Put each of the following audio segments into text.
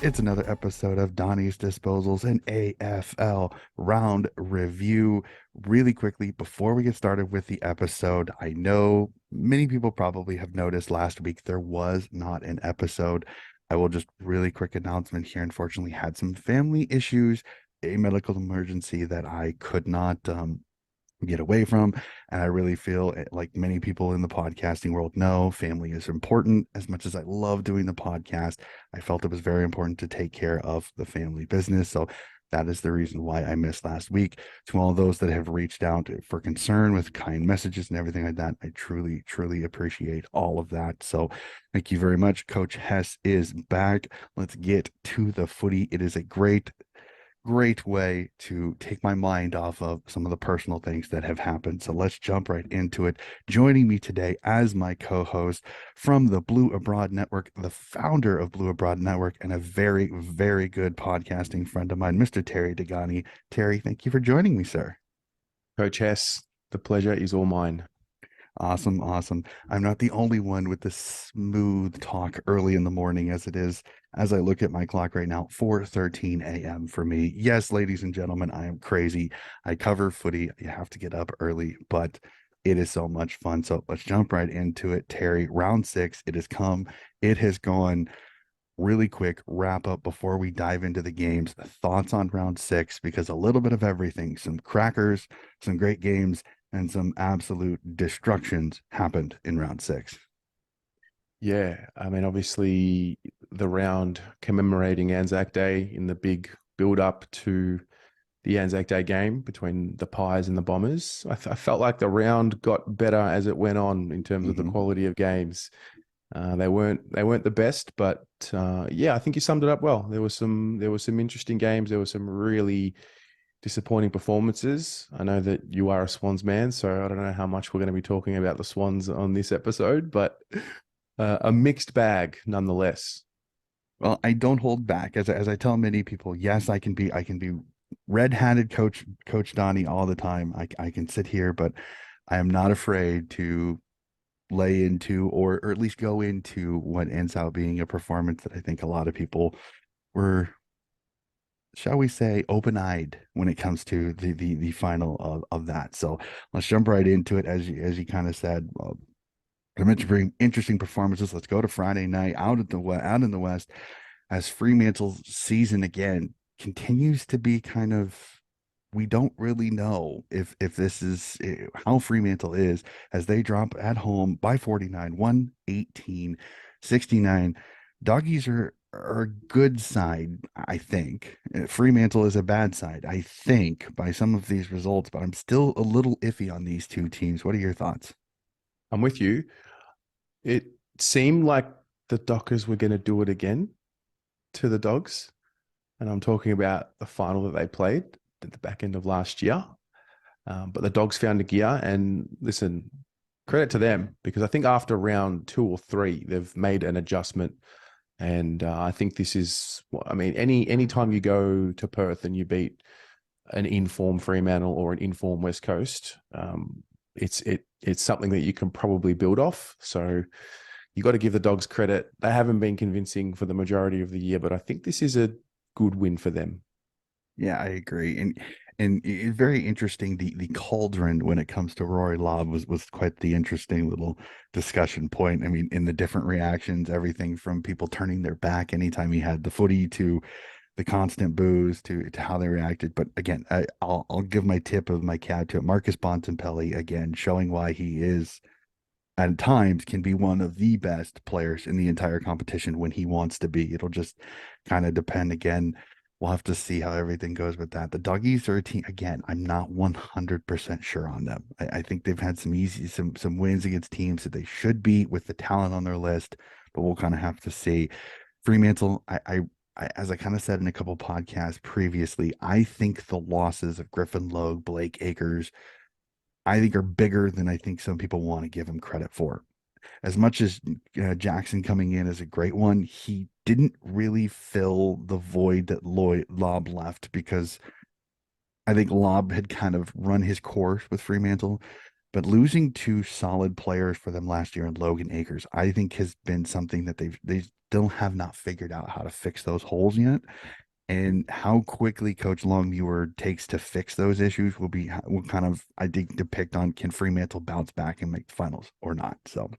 It's another episode of Donnie's Disposals and AFL round review. Really quickly, before we get started with the episode, I know many people probably have noticed last week there was not an episode. I will just really quick announcement here. Unfortunately, had some family issues, a medical emergency that I could not get away from. And I really feel like many people in the podcasting world know family is important. As much as I love doing the podcast, I felt it was very important to take care of the family business. So that is the reason why I missed last week. To all those that have reached out for concern with kind messages and everything like that, I truly, truly appreciate all of that. So thank you very much. Coach Hess is back. Let's get to the footy. It is a great way to take my mind off of some of the personal things that have happened. So let's jump right into it. Joining me today as my co-host from the Blue Abroad Network, the founder of Blue Abroad Network, and a very, very good podcasting friend of mine, Mr. Terry Degani. Terry, thank you for joining me, sir. Coach Hess, the pleasure is all mine. Awesome, awesome. I'm not the only one with the smooth talk early in the morning as it is. As I look at my clock right now, 4:13 a.m. for me. Yes, ladies and gentlemen, I am crazy. I cover footy. You have to get up early, but it is so much fun. So let's jump right into it. Terry, round six, it has come. It has gone. Really quick wrap up before we dive into the games. Thoughts on round six, because a little bit of everything, some crackers, some great games, and some absolute destructions happened in round six. Yeah, I mean, obviously, the round commemorating Anzac Day in the big build up to the Anzac Day game between the Pies and the Bombers. I felt like the round got better as it went on in terms of the Mhm. quality of games. They weren't the best, but yeah, I think you summed it up well. There were some interesting games. There were some really disappointing performances. I know that you are a Swans man, so I don't know how much we're going to be talking about the Swans on this episode, but a mixed bag nonetheless. Well, I don't hold back. As I tell many people, yes, I can be red-handed Coach Donnie all the time. I can sit here, but I am not afraid to lay into or at least go into what ends out being a performance that I think a lot of people were, shall we say, open-eyed when it comes to the final of that. So let's jump right into it. As you kind of said, I mentioned very interesting performances. Let's go to Friday night out in the West as Fremantle's season again continues to be kind of, we don't really know if this is how Fremantle is as they drop at home by 49, 118-69. Doggies are a good side, I think. Fremantle is a bad side, I think, by some of these results, but I'm still a little iffy on these two teams. What are your thoughts? I'm with you. It seemed like the Dockers were going to do it again to the Dogs, and I'm talking about the final that they played at the back end of last year. But the Dogs found a gear, and listen, credit to them because I think after round two or three, they've made an adjustment. And I think this is, I mean, any time you go to Perth and you beat an informed Fremantle or an informed West Coast, it's something that you can probably build off. So you got to give the Dogs credit. They haven't been convincing for the majority of the year, but I think this is a good win for them. Yeah, I agree. And it's very interesting. The cauldron when it comes to Rory Lobb was quite the interesting little discussion point. I mean, in the different reactions, everything from people turning their back anytime he had the footy to the constant boos to how they reacted. But again, I'll give my tip of my cap to Marcus Bontempelli again, showing why he is at times can be one of the best players in the entire competition when he wants to be. It'll just kind of depend again. We'll have to see how everything goes with that. The Doggies are a team again. I'm not 100% sure on them. I think they've had some wins against teams that they should beat with the talent on their list, but we'll kind of have to see. Fremantle, as I kind of said in a couple podcasts previously, I think the losses of Griffin Logue, Blake Acres, I think are bigger than I think some people want to give him credit for. As much as Jackson coming in as a great one, he didn't really fill the void that Lob left because I think Lob had kind of run his course with Fremantle. But losing two solid players for them last year in Logan Akers, I think has been something that they still have not figured out how to fix those holes yet. And how quickly Coach Longmuir takes to fix those issues will kind of, I think, depict on can Fremantle bounce back and make the finals or not. So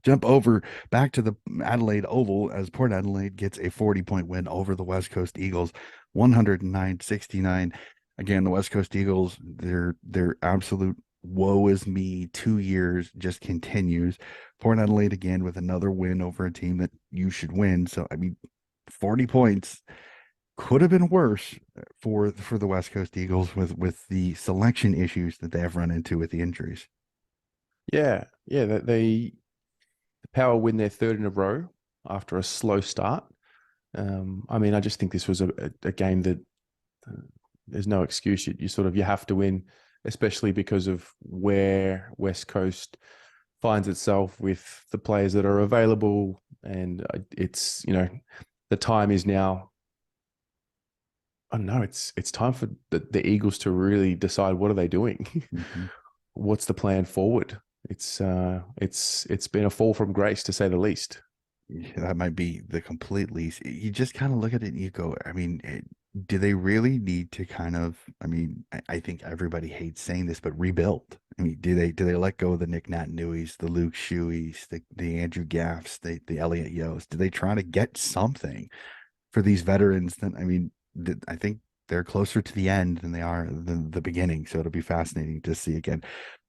jump over back to the Adelaide Oval as Port Adelaide gets a 40-point win over the West Coast Eagles, 109-69. Again, the West Coast Eagles, their absolute woe is me 2 years just continues. Port Adelaide again with another win over a team that you should win. So I mean, 40 points could have been worse for the West Coast Eagles with the selection issues that they have run into with the injuries. Yeah, yeah. The Power win their third in a row after a slow start. I mean, I just think this was a game that uh, there's no excuse. You sort of you have to win, especially because of where West Coast finds itself with the players that are available, and it's the time is now. I don't know. It's time for the Eagles to really decide what are they doing. Mhm. What's the plan forward? It's been a fall from grace to say the least. Yeah, that might be the complete least. You just kind of look at it and you go, I mean, do they really need to kind of, I mean, I think everybody hates saying this, but rebuild. I mean, do they let go of the Nick Natanuis, the Luke Shueys, the Andrew Gaffs, the Elliot Yost? Do they try to get something for these veterans? That I mean, I think they're closer to the end than they are the beginning. So it'll be fascinating to see again.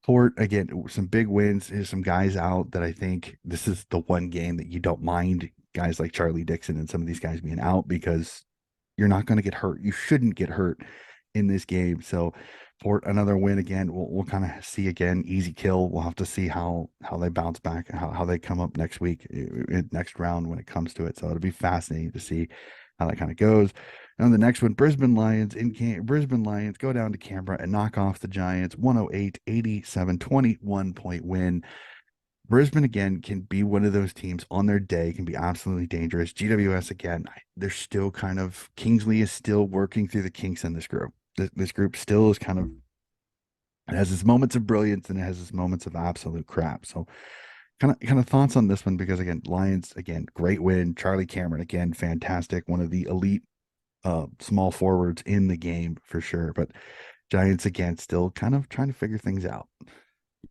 Port again, some big wins. There's some guys out that I think this is the one game that you don't mind guys like Charlie Dixon and some of these guys being out because you're not going to get hurt. You shouldn't get hurt in this game. So Port another win again. We'll kind of see again. Easy kill. We'll have to see how they bounce back, how they come up next week, next round when it comes to it. So it'll be fascinating to see how that kind of goes. And the next one, Brisbane Lions go down to Canberra and knock off the Giants 108-87, 21-point win. Brisbane again can be one of those teams on their day, can be absolutely dangerous. GWS again, they're still kind of Kingsley is still working through the kinks in this group. This group still is kind of it has its moments of brilliance and it has its moments of absolute crap. So kind of thoughts on this one because again, Lions again, great win. Charlie Cameron again, fantastic, one of the elite small forwards in the game for sure. But Giants again, still kind of trying to figure things out.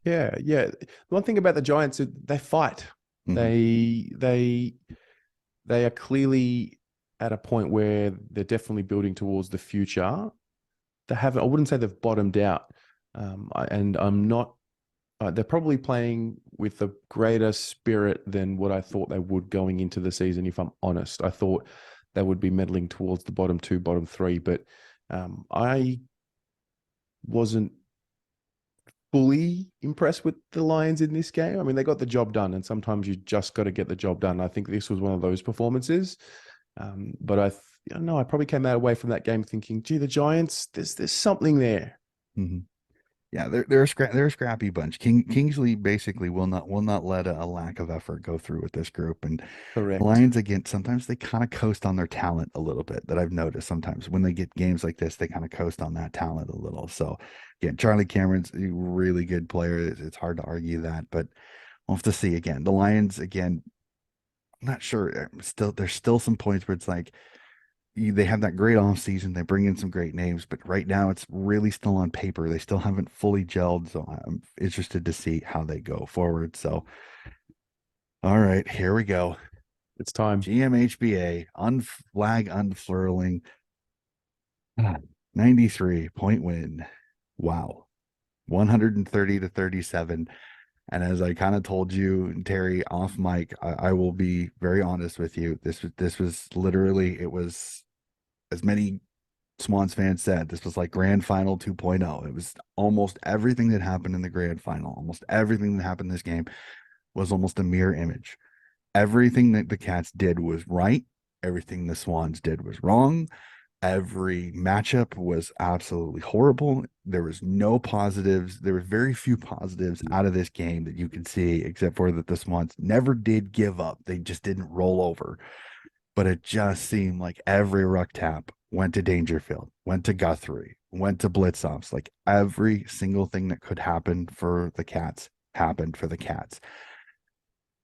Yeah, yeah. The one thing about the Giants, they fight. Mhm. They are clearly at a point where they're definitely building towards the future. They haven't. I wouldn't say they've bottomed out. And I'm not. They're probably playing with a greater spirit than what I thought they would going into the season. If I'm honest, I thought they would be meddling towards the bottom two, bottom three, but I wasn't fully impressed with the Lions in this game. I mean, they got the job done, and sometimes you just got to get the job done. I think this was one of those performances. But I know I probably came out away from that game thinking, gee, the Giants, there's something there. Mhm. Yeah, they're a scrappy bunch. Kingsley basically will not let a lack of effort go through with this group. And Correct. Lions again, sometimes they kind of coast on their talent a little bit. That I've noticed sometimes when they get games like this, they kind of coast on that talent a little. So again, Charlie Cameron's a really good player. It's hard to argue that, but we'll have to see again. The Lions again, I'm not sure. Still, there's still some points where it's like they have that great off season. They bring in some great names, but right now it's really still on paper. They still haven't fully gelled. So I'm interested to see how they go forward. So, all right, here we go. It's time. GMHBA flag unfurling, 93-point win. Wow. 130-37. And as I kind of told you, Terry, off mic, I will be very honest with you. This was literally it was as many Swans fans said this was like Grand Final 2.0. It was almost everything that happened in the Grand Final, almost everything that happened in this game was almost a mirror image. Everything that the Cats did was right. Everything the Swans did was wrong. Every matchup was absolutely horrible. There was no positives. There were very few positives out of this game that you could see, except for that the Swans never did give up. They just didn't roll over. But it just seemed like every ruck tap went to Dangerfield, went to Guthrie, went to blitz offs. Like every single thing that could happen for the Cats happened for the Cats.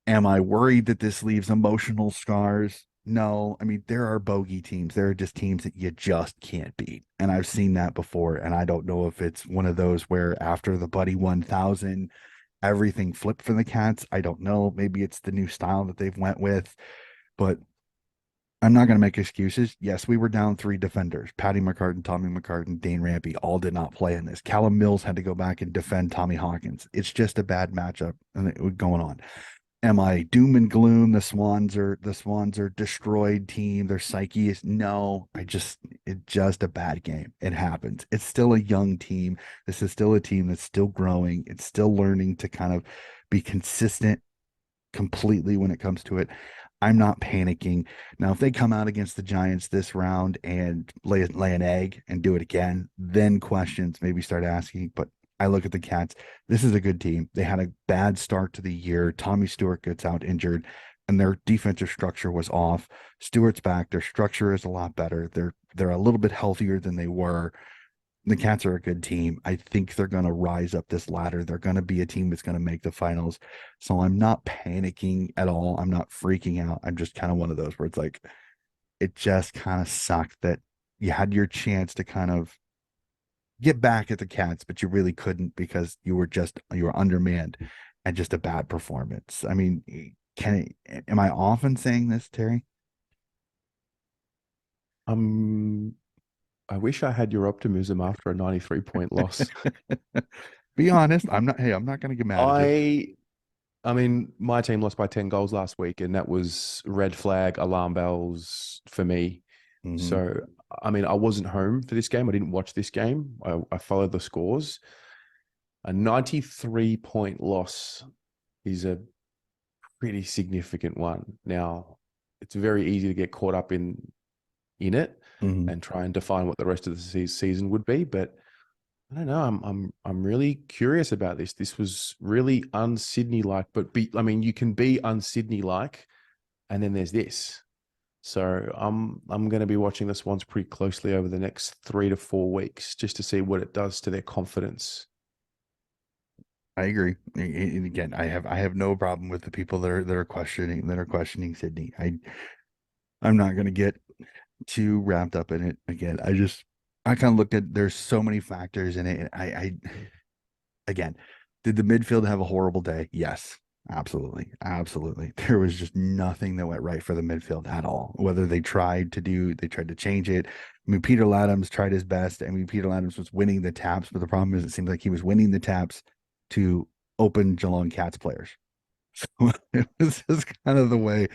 Am I worried that this leaves emotional scars? No. I mean, there are bogey teams. There are just teams that you just can't beat. And I've seen that before. And I don't know if it's one of those where after the Buddy 1000, everything flipped for the Cats. I don't know. Maybe it's the new style that they've went with, but I'm not going to make excuses. Yes, we were down three defenders. Patty McCartan, Tommy McCartan, Dane Rampy all did not play in this. Callum Mills had to go back and defend Tommy Hawkins. It's just a bad matchup and it was going on. Am I doom and gloom? The Swans are destroyed team. Their psyche is no. It's just a bad game. It happens. It's still a young team. This is still a team that's still growing. It's still learning to kind of be consistent completely when it comes to it. I'm not panicking. Now, if they come out against the Giants this round and lay an egg and do it again, then questions maybe start asking. But I look at the Cats. This is a good team. They had a bad start to the year. Tommy Stewart gets out injured, and their defensive structure was off. Stewart's back. Their structure is a lot better. They're a little bit healthier than they were. The Cats are a good team. I think they're going to rise up this ladder. They're going to be a team that's going to make the finals. So I'm not panicking at all. I'm not freaking out. I'm just kind of one of those where it's like, it just kind of sucked that you had your chance to kind of get back at the Cats, but you really couldn't because you were undermanned and just a bad performance. I mean, am I often saying this, Terry? Um, I wish I had your optimism after a 93-point loss. Be honest. I'm not going to get mad at you. I I mean, my team lost by 10 goals last week, and that was red flag alarm bells for me. Mhm. So, I mean, I wasn't home for this game. I didn't watch this game. I followed the scores. A 93-point loss is a pretty significant one. Now, it's very easy to get caught up in it Mhm. and try and define what the rest of the season would be, but I don't know. I'm really curious about this. This was really un-Sydney like, but I mean, you can be un-Sydney like, and then there's this. So I'm going to be watching the Swans pretty closely over the next 3 to 4 weeks just to see what it does to their confidence. I agree. And again, I have no problem with the people that are questioning Sydney. I'm not going to get too wrapped up in it. Again, I kind of looked at there's so many factors in it. I again, did the midfield have a horrible day? Yes, absolutely, absolutely. There was just nothing that went right for the midfield at all. Whether they tried to change it. I mean, Peter Laddams tried his best. I mean, Peter Laddams was winning the taps, but the problem is it seemed like he was winning the taps to open Geelong Cats players. So it was just kind of the way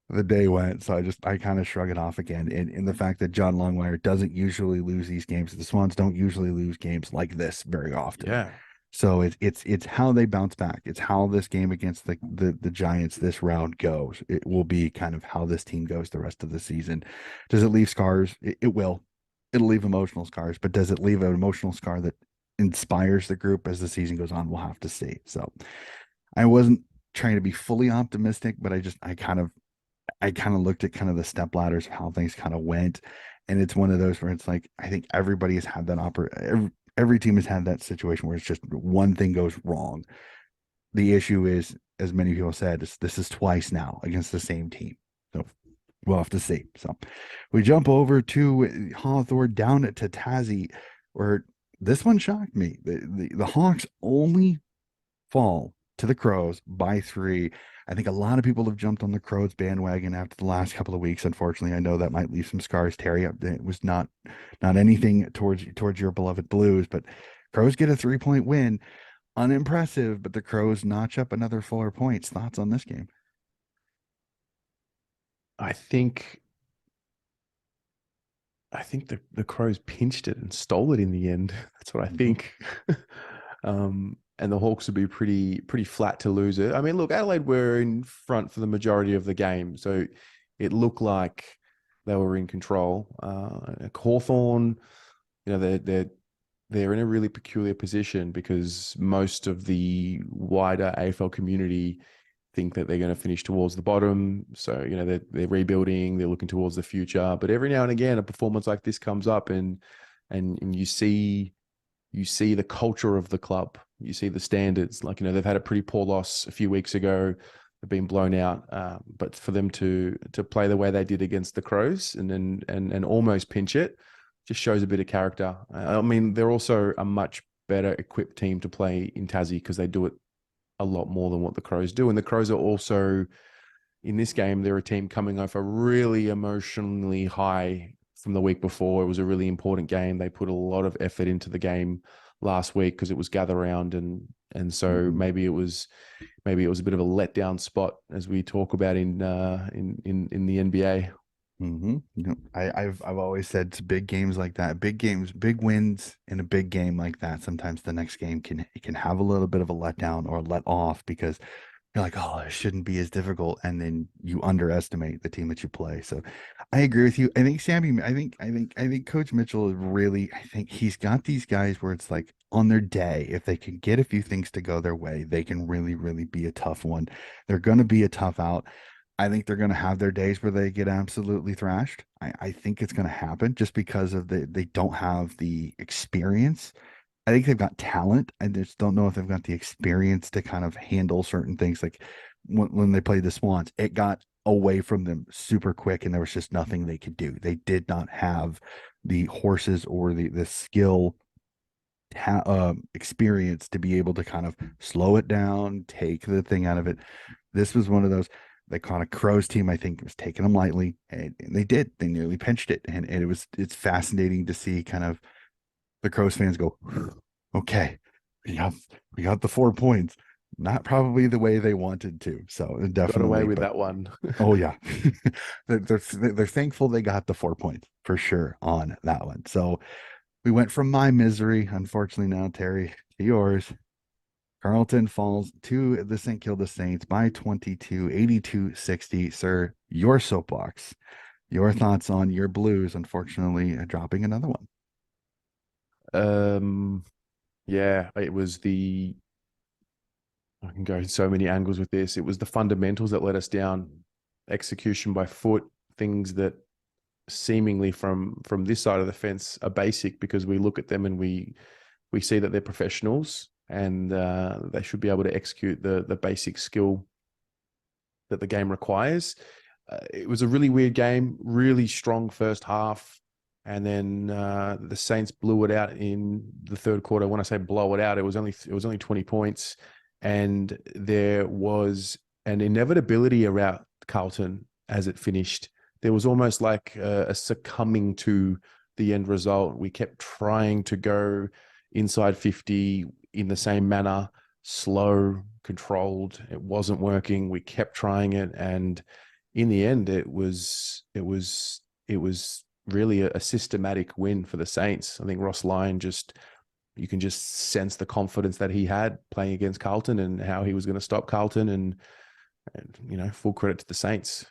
the day went. So I kind of shrug it off again. And the fact that John Longmire doesn't usually lose these games, the Swans don't usually lose games like this very often. Yeah. So it's how they bounce back. It's how this game against the Giants this round goes. It will be kind of how this team goes the rest of the season. Does it leave scars? It will. It'll leave emotional scars, but does it leave an emotional scar that inspires the group as the season goes on? We'll have to see. So I wasn't trying to be fully optimistic, but I kind of looked at kind of the step ladders of how things kind of went. And it's one of those where it's like, I think everybody has had that every team has had that situation where it's just one thing goes wrong. The issue is, as many people said, this is twice now against the same team. So we'll have to see. So we jump over to Hawthorne down at Tassie, where this one shocked me. The Hawks only fall to the Crows by 3. I think a lot of people have jumped on the Crows bandwagon after the last couple of weeks. Unfortunately, I know that might leave some scars, Terry. It was not anything towards your beloved Blues, but Crows get a 3-point win. Unimpressive, but the Crows notch up another 4 points. Thoughts on this game? I think the Crows pinched it and stole it in the end. That's what I Mhm. think. And the Hawks would be pretty flat to lose it. I mean, look, Adelaide were in front for the majority of the game, so it looked like they were in control. Hawthorn, they're in a really peculiar position because most of the wider AFL community think that they're going to finish towards the bottom. So, they're rebuilding, they're looking towards the future. But every now and again, a performance like this comes up, and and you see the culture of the club. You see the standards. Like, they've had a pretty poor loss a few weeks ago. They've been blown out. But for them to play the way they did against the Crows and almost pinch it, just shows a bit of character. I mean, they're also a much better equipped team to play in Tassie because they do it a lot more than what the Crows do. And the Crows are also, in this game, they're a team coming off a really emotionally high from the week before. It was a really important game. They put a lot of effort into the game last week because it was gather round, and so Mhm. maybe it was a bit of a letdown spot as we talk about in the NBA. I've always said it's big games like that, big games, big wins in a big game like that. Sometimes the next game can have a little bit of a letdown or let off because you're like, oh, it shouldn't be as difficult, and then you underestimate the team that you play. So I agree with you. I think Sammy, I think Coach Mitchell is really, I think he's got these guys where it's like on their day, if they can get a few things to go their way, they can really, really be a tough one. They're going to be a tough out. I think they're going to have their days where they get absolutely thrashed. I think it's going to happen just because of they don't have the experience. I think they've got talent. I just don't know if they've got the experience to kind of handle certain things. Like when they played the Swans, it got away from them super quick, and there was just nothing they could do. They did not have the horses or the skill experience to be able to kind of slow it down, take the thing out of it. This was one of those. They caught a Crows team, I think, was taking them lightly, and they did. They nearly pinched it, and it's fascinating to see kind of the Crows fans go, okay, we got we got the 4 points. Not probably the way they wanted to. So Got away definitely, with but that one. oh yeah, they're thankful they got the 4 points for sure on that one. So we went from my misery, unfortunately, now Terry, to yours. Carlton falls to the St. Kilda Saints by 22, 82-60. Sir, your soapbox, your thoughts on your Blues, unfortunately, dropping another one. um, yeah, it was the. I can go so many angles with this. It was the fundamentals that let us down. Execution by foot, things that seemingly from this side of the fence are basic because we look at them and we see that they're professionals and they should be able to execute the basic skill that the game requires. It was a really weird game, really strong first half, and then the Saints blew it out in the third quarter. When I say blow it out, it was only 20 points, and there was an inevitability around Carlton as it finished. There was almost like a succumbing to the end result. We kept trying to go inside 50 in the same manner, slow, controlled. It wasn't working. We kept trying it, and in the end, it was really a systematic win for the Saints. I think Ross Lyon just you can just sense the confidence that he had playing against Carlton and how he was going to stop Carlton, and full credit to the Saints.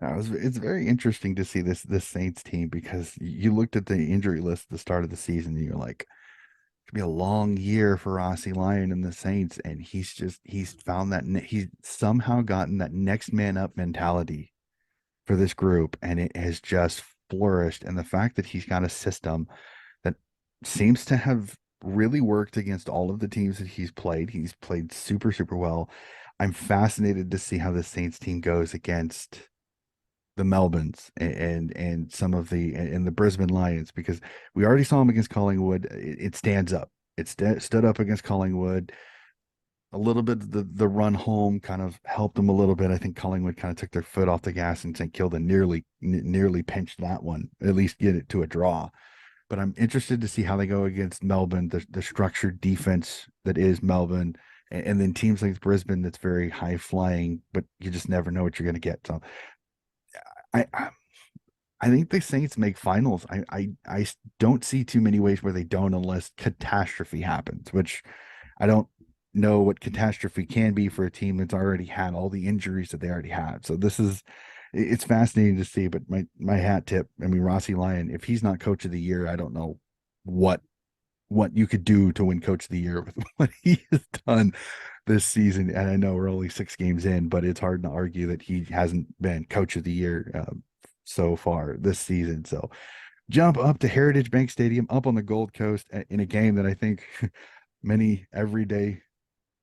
It's very interesting to see this Saints team because you looked at the injury list at the start of the season and you're like, it could be a long year for Rossi Lyon and the Saints, and he's found that he's somehow gotten that next man up mentality for this group, and it has just flourished. And the fact that he's got a system that seems to have really worked against all of the teams that he's played super, super well. I'm fascinated to see how the Saints team goes against the Melbournes and some of the Brisbane Lions, because we already saw him against Collingwood. It stands up. Stood up against Collingwood. A little bit the run home kind of helped them a little bit. I think Collingwood kind of took their foot off the gas, and St. Kilda nearly pinched that one, at least get it to a draw. But I'm interested to see how they go against Melbourne, the structured defense that is Melbourne, and then teams like Brisbane that's very high flying, but you just never know what you're going to get. So I think the Saints make finals. I don't see too many ways where they don't unless catastrophe happens, which I don't know what catastrophe can be for a team that's already had all the injuries that they already had. So it's fascinating to see. But my hat tip. I mean, Rossi Lyon, if he's not coach of the year, I don't know what you could do to win coach of the year with what he has done this season. And I know we're only 6 games in, but it's hard to argue that he hasn't been coach of the year so far this season. So jump up to Heritage Bank Stadium up on the Gold Coast in a game that I think many everyday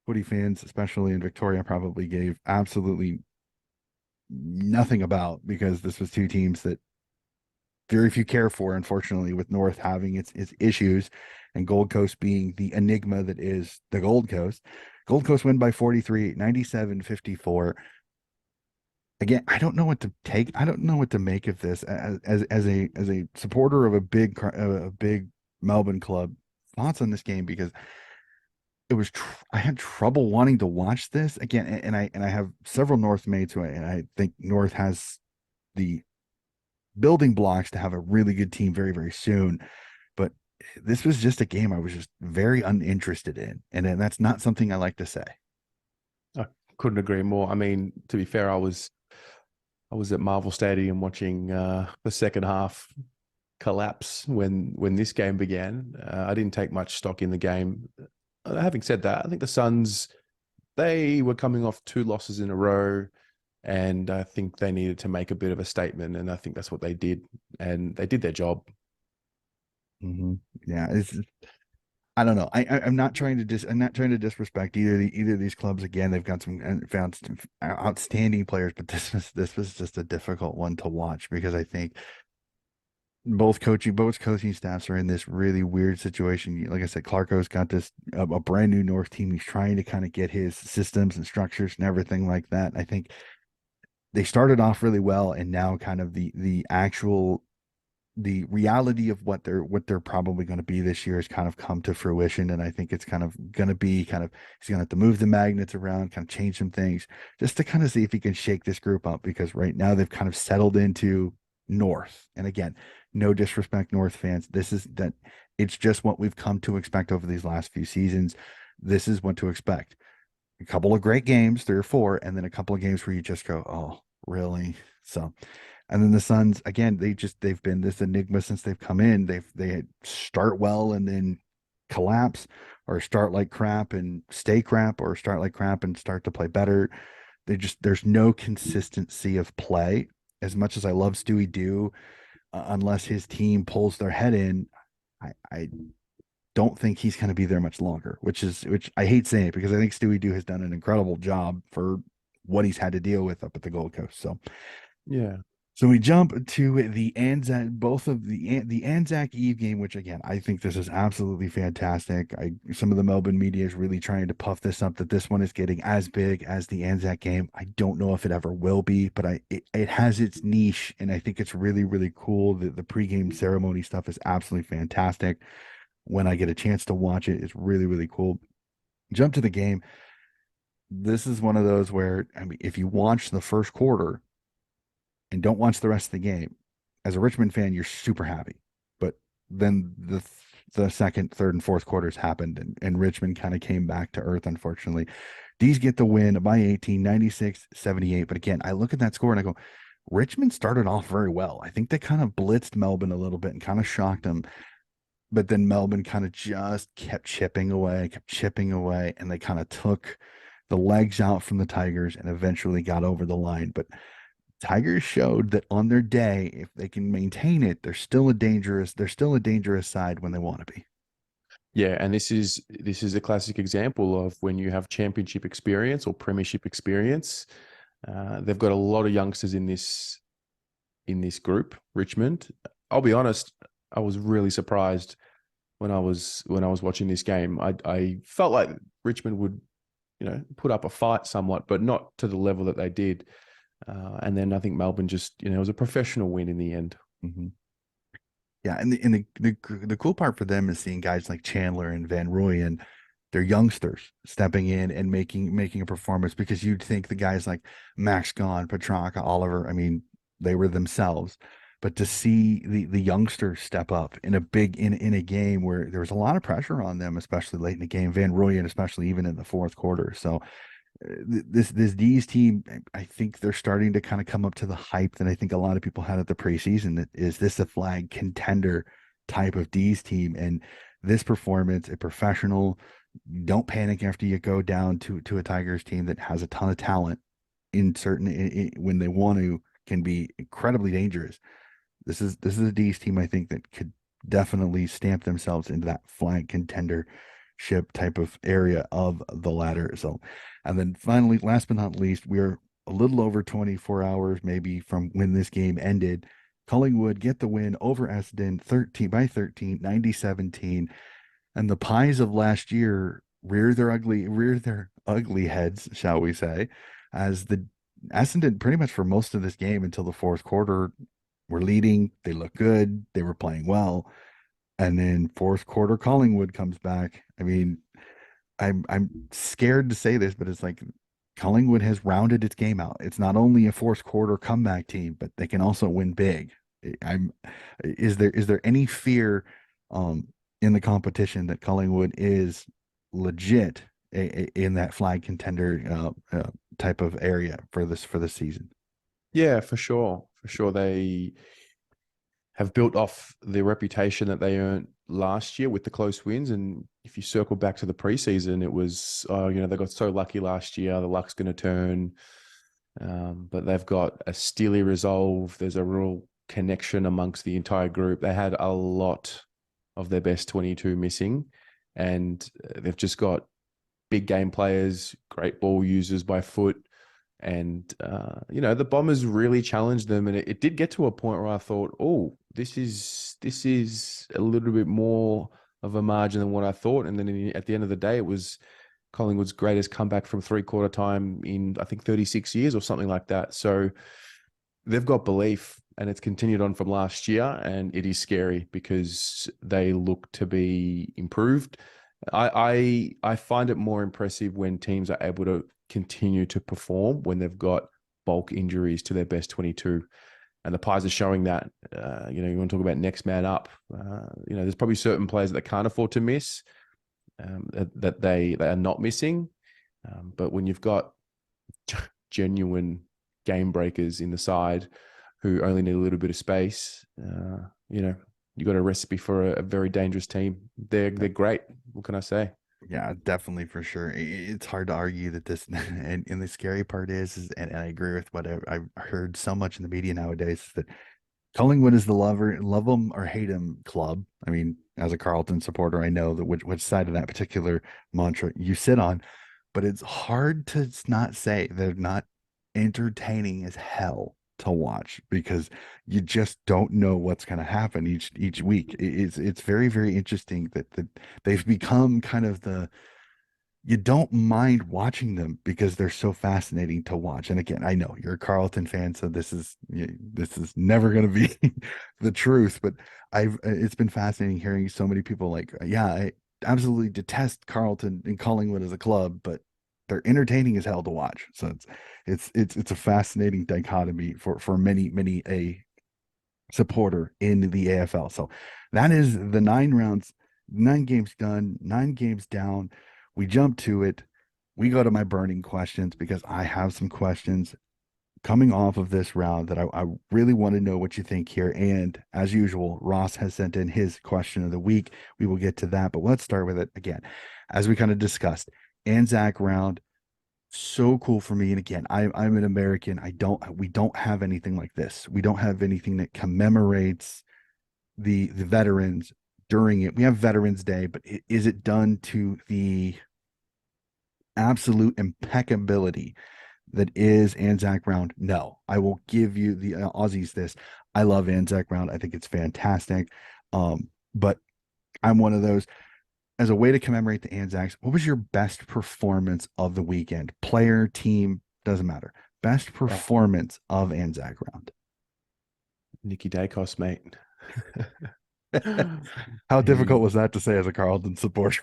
footy fans, especially in Victoria, probably gave absolutely nothing about, because this was two teams that very few care for, unfortunately, with North having its issues and Gold Coast being the enigma that is the Gold Coast. Gold Coast win by 43, 97-54. Again, I don't know what to take. I don't know what to make of this as a supporter of a big Melbourne club. Thoughts on this game, because I had trouble wanting to watch this again, and I have several North mates and I think North has the building blocks to have a really good team very, very soon. But this was just a game I was just very uninterested in. And that's not something I like to say. I couldn't agree more. I mean, to be fair, I was at Marvel Stadium watching the second half collapse when this game began. I didn't take much stock in the game. Having said that, I think the Suns, they were coming off two losses in a row, and I think they needed to make a bit of a statement, and I think that's what they did, and they did their job. Mm-hmm. Yeah, I don't know. I'm not trying to I'm not trying to disrespect either of these clubs. Again, they've got found some outstanding players, but this was just a difficult one to watch, because I think both coaching staffs are in this really weird situation. Like I said, Clarko's got this a brand new North team. He's trying to kind of get his systems and structures and everything like that. I think they started off really well, and now kind of the reality of what they're probably going to be this year has kind of come to fruition. And I think it's kind of going to be kind of he's going to have to move the magnets around, kind of change some things, just to kind of see if he can shake this group up, because right now they've kind of settled into North. And again, no disrespect, North fans. This is that It's just what we've come to expect over these last few seasons. This is what to expect. A couple of great games, three or four, and then a couple of games where you just go, oh, really? So, and then the Suns, again, they've been this enigma since they've come in. They start well and then collapse, or start like crap and stay crap, or start like crap and start to play better. There's no consistency of play. As much as I love Stewie Dew, unless his team pulls their head in, I don't think he's going to be there much longer, which I hate saying it, because I think Stewie Dew has done an incredible job for what he's had to deal with up at the Gold Coast. Yeah. So we jump to the Anzac, both of the Anzac Eve game, which again, I think this is absolutely fantastic. Some of the Melbourne media is really trying to puff this up, that this one is getting as big as the Anzac game. I don't know if it ever will be, but it has its niche, and I think it's really, really cool. The pregame ceremony stuff is absolutely fantastic. When I get a chance to watch it, it's really, really cool. Jump to the game. This is one of those where, I mean, if you watch the first quarter and don't watch the rest of the game, as a Richmond fan, you're super happy. But then the second, third, and fourth quarters happened, and Richmond kind of came back to earth, unfortunately. These get the win by 18, 96-78. But again, I look at that score and I go, Richmond started off very well. I think they kind of blitzed Melbourne a little bit and kind of shocked them. But then Melbourne kind of just kept chipping away, and they kind of took the legs out from the Tigers and eventually got over the line. But Tigers showed that on their day, if they can maintain it, they're still a dangerous side when they want to be. Yeah, and this is a classic example of when you have championship experience or premiership experience. They've got a lot of youngsters in this group, Richmond. I'll be honest, I was really surprised when I was watching this game. I felt like Richmond would, put up a fight somewhat, but not to the level that they did. And then I think Melbourne just, it was a professional win in the end. Mm-hmm. Yeah, and the cool part for them is seeing guys like Chandler and Van Rooyen, they're youngsters stepping in and making a performance, because you'd think the guys like Max Gawn, Petrarca, Oliver, I mean, they were themselves. But to see the youngsters step up in a game where there was a lot of pressure on them, especially late in the game, Van Rooyen, especially even in the fourth quarter. So this D's team, I think they're starting to kind of come up to the hype that I think a lot of people had at the preseason. That is this a flag contender type of D's team? And this performance, a professional, don't panic after you go down to a Tigers team that has a ton of talent when they want to, can be incredibly dangerous. This is a D's team I think that could definitely stamp themselves into that flag contendership type of area of the ladder. So, and then finally, last but not least, we're a little over 24 hours maybe from when this game ended. Collingwood get the win over Essendon 13 by 13, 90-17. And the Pies of last year rear their ugly heads, shall we say, as the Essendon pretty much for most of this game until the fourth quarter were leading. They look good. They were playing well. And then fourth quarter Collingwood comes back. I mean, I'm scared to say this, but it's like Collingwood has rounded its game out. It's not only a fourth quarter comeback team, but they can also win big. I'm is there any fear um in the competition that Collingwood is legit in that flag contender type of area for this season? Yeah, for sure. For sure. They have built off the reputation that they earned last year with the close wins. And if you circle back to the preseason, it was, they got so lucky last year. The luck's going to turn. But they've got a steely resolve. There's a real connection amongst the entire group. They had a lot of their best 22 missing, and they've just got big game players, great ball users by foot. And the Bombers really challenged them, and it did get to a point where I thought, oh, this is a little bit more of a margin than what I thought. And then at the end of the day, it was Collingwood's greatest comeback from three-quarter time in, I think, 36 years or something like that. So they've got belief, and it's continued on from last year, and it is scary because they look to be improved. I find it more impressive when teams are able to continue to perform when they've got bulk injuries to their best 22. And the Pies are showing that. You want to talk about next man up. There's probably certain players that can't afford to miss, that they are not missing. But when you've got genuine game breakers in the side who only need a little bit of space, you got a recipe for a very dangerous team. They're great. What can I say? Yeah, definitely for sure. It's hard to argue that this, and the scary part and I agree with what I've heard so much in the media nowadays, that Collingwood is the love them or hate them club. I mean, as a Carlton supporter, I know that which side of that particular mantra you sit on, but it's hard to not say they're not entertaining as hell to watch because you just don't know what's going to happen each week. It's very very interesting that they've become kind of the you don't mind watching them because they're so fascinating to watch. And again, I know you're a Carlton fan, so this is never going to be the truth. But it's been fascinating hearing so many people like, yeah, I absolutely detest Carlton and Collingwood as a club, but they're entertaining as hell to watch. So it's a fascinating dichotomy for many a supporter in the AFL. So that is the 9 rounds, 9 games done, 9 games down. We jump to it. We go to my burning questions because I have some questions coming off of this round that I really want to know what you think here. And as usual, Ross has sent in his question of the week. We will get to that, but let's start with it again. As we kind of discussed, Anzac round, so cool for me. And again, I'm an American. We don't have anything like this. We don't have anything that commemorates the veterans during it. We have Veterans Day, but is it done to the absolute impeccability that is Anzac Round? No. I will give you the Aussies this. I love Anzac Round. I think it's fantastic. But I'm one of those. As a way to commemorate the Anzacs, what was your best performance of the weekend? Player, team, doesn't matter. Best Oh, performance of Anzac Round. Nicky Dacos, mate. How difficult He, was that to say as a Carlton supporter?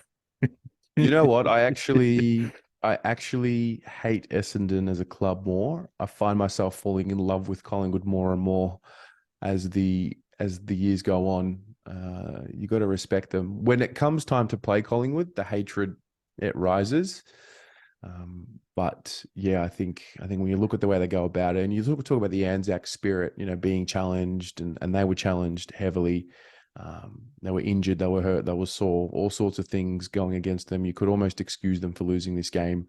you know what? I actually hate Essendon as a club more. I find myself falling in love with Collingwood more and more as the years go on. You got to respect them. When it comes time to play Collingwood, the hatred it rises. But yeah, I think when you look at the way they go about it, and you talk about the Anzac spirit, being challenged, and they were challenged heavily. They were injured, they were hurt, they were sore, all sorts of things going against them. You could almost excuse them for losing this game.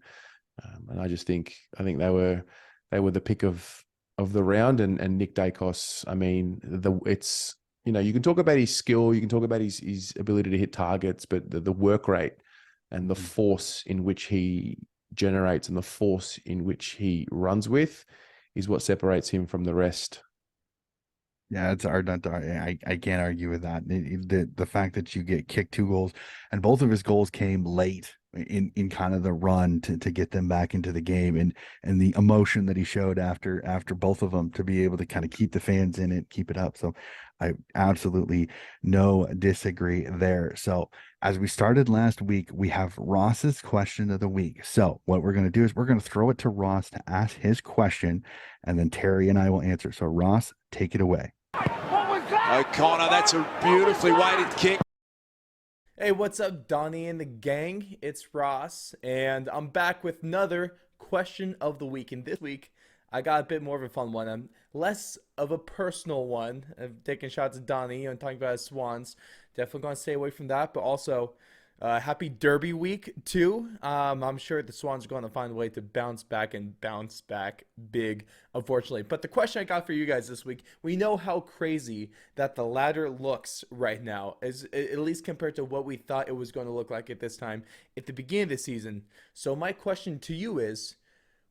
And I think they were the pick of of the round, and Nick Dacos. I mean, it's you can talk about his skill, you can talk about his ability to hit targets, but the work rate and the Mhm. force in which he generates and the force in which he runs with is what separates him from the rest. Yeah, it's hard not to. I can't argue with that. The fact that you get kicked 2 goals, and both of his goals came late in kind of the run to get them back into the game, and the emotion that he showed after both of them to be able to kind of keep the fans in it, keep it up. So I absolutely no disagree there. So as we started last week, we have Ross's question of the week. So what we're going to do is we're going to throw it to Ross to ask his question, and then Terry and I will answer. So Ross, take it away. O'Connor, that's a beautifully weighted kick. Hey, what's up, Donnie and the gang? It's Ross, and I'm back with another question of the week. And this week, I got a bit more of a fun one. Less of a personal one. I'm taking shots at Donnie and talking about his Swans. Definitely going to stay away from that, but also happy Derby week, too. I'm sure the Swans are going to find a way to bounce back and bounce back big, unfortunately. But the question I got for you guys this week, we know how crazy that the ladder looks right now, as at least compared to what we thought it was going to look like at this time at the beginning of the season. So my question to you is,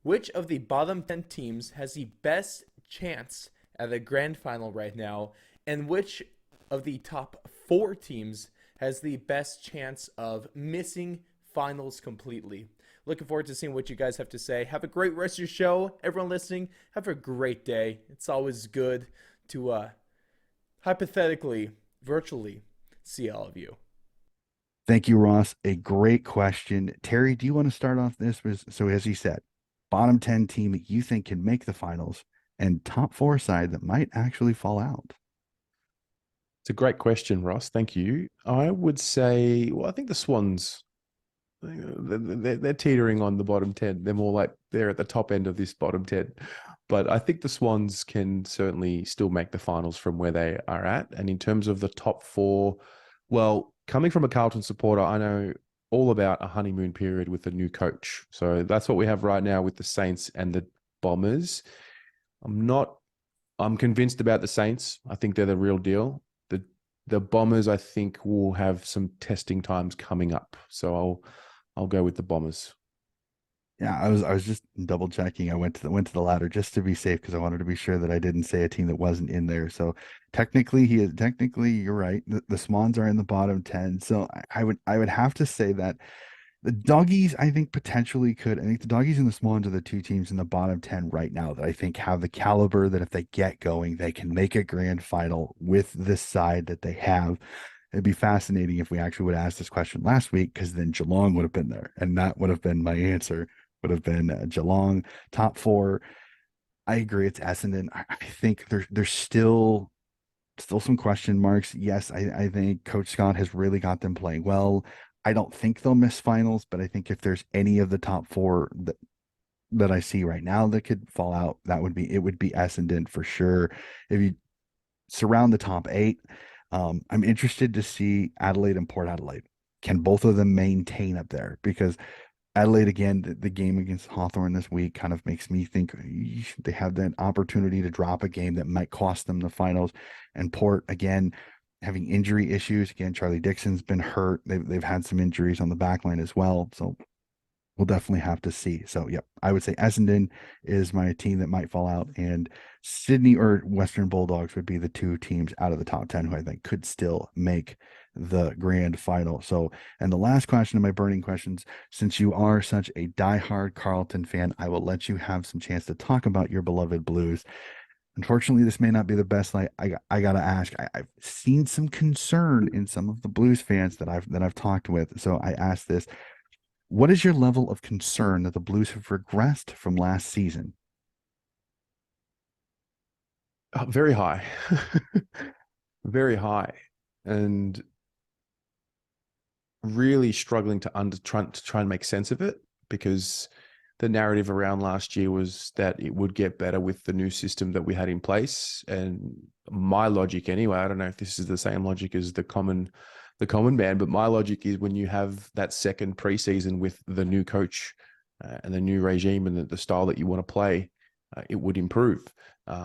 which of the bottom 10 teams has the best chance at the grand final right now, and which of the top 4 teams has the best chance of missing finals completely? Looking forward to seeing what you guys have to say. Have a great rest of your show. Everyone listening, have a great day. It's always good to hypothetically, virtually see all of you. Thank you, Ross. A great question. Terry, do you want to start off this? So, as he said, bottom 10 team that you think can make the finals and top 4 side that might actually fall out. It's a great question, Ross. Thank you. I would say, well, I think the Swans, they're teetering on the bottom 10. They're more like they're at the top end of this bottom 10. But I think the Swans can certainly still make the finals from where they are at. And in terms of the top 4, well, coming from a Carlton supporter, I know all about a honeymoon period with a new coach. So that's what we have right now with the Saints and the Bombers. I'm not I'm convinced about the Saints. I think they're the real deal. The Bombers, I think, will have some testing times coming up. So I'll go with the Bombers. Yeah, I was just double checking. I went to the ladder just to be safe because I wanted to be sure that I didn't say a team that wasn't in there. So technically you're right. The Swans are in the bottom 10. So I would have to say that the Doggies, I think potentially could. I think the Doggies and the Swans are the 2 teams in the bottom 10 right now that I think have the caliber that if they get going, they can make a grand final with this side that they have. It'd be fascinating if we actually would ask this question last week, because then Geelong would have been there, and that would have been my answer. Would have been Geelong top 4. I agree. It's Essendon. I think there's still some question marks. Yes, I think Coach Scott has really got them playing well. I don't think they'll miss finals, but I think if there's any of the top 4 that I see right now that could fall out, it would be Essendon for sure. If you surround the top 8, I'm interested to see Adelaide and Port Adelaide. Can both of them maintain up there? Because Adelaide, again, the game against Hawthorn this week kind of makes me think they have that opportunity to drop a game that might cost them the finals. And Port, again, having injury issues. Again, Charlie Dixon's been hurt. They've had some injuries on the back line as well. So we'll definitely have to see. So, yep, I would say Essendon is my team that might fall out, and Sydney or Western Bulldogs would be the 2 teams out of the top 10 who I think could still make the grand final. So, and the last question of my burning questions, since you are such a diehard Carlton fan, I will let you have some chance to talk about your beloved Blues. Unfortunately, this may not be the best. I gotta ask. I've seen some concern in some of the Blues fans that I've talked with. So I asked this: what is your level of concern that the Blues have regressed from last season? Very high. Very high. And really struggling to try and make sense of it, because the narrative around last year was that it would get better with the new system that we had in place. And my logic anyway, I don't know if this is the same logic as the common man, but my logic is when you have that second preseason with the new coach and the new regime and the style that you want to play, it would improve.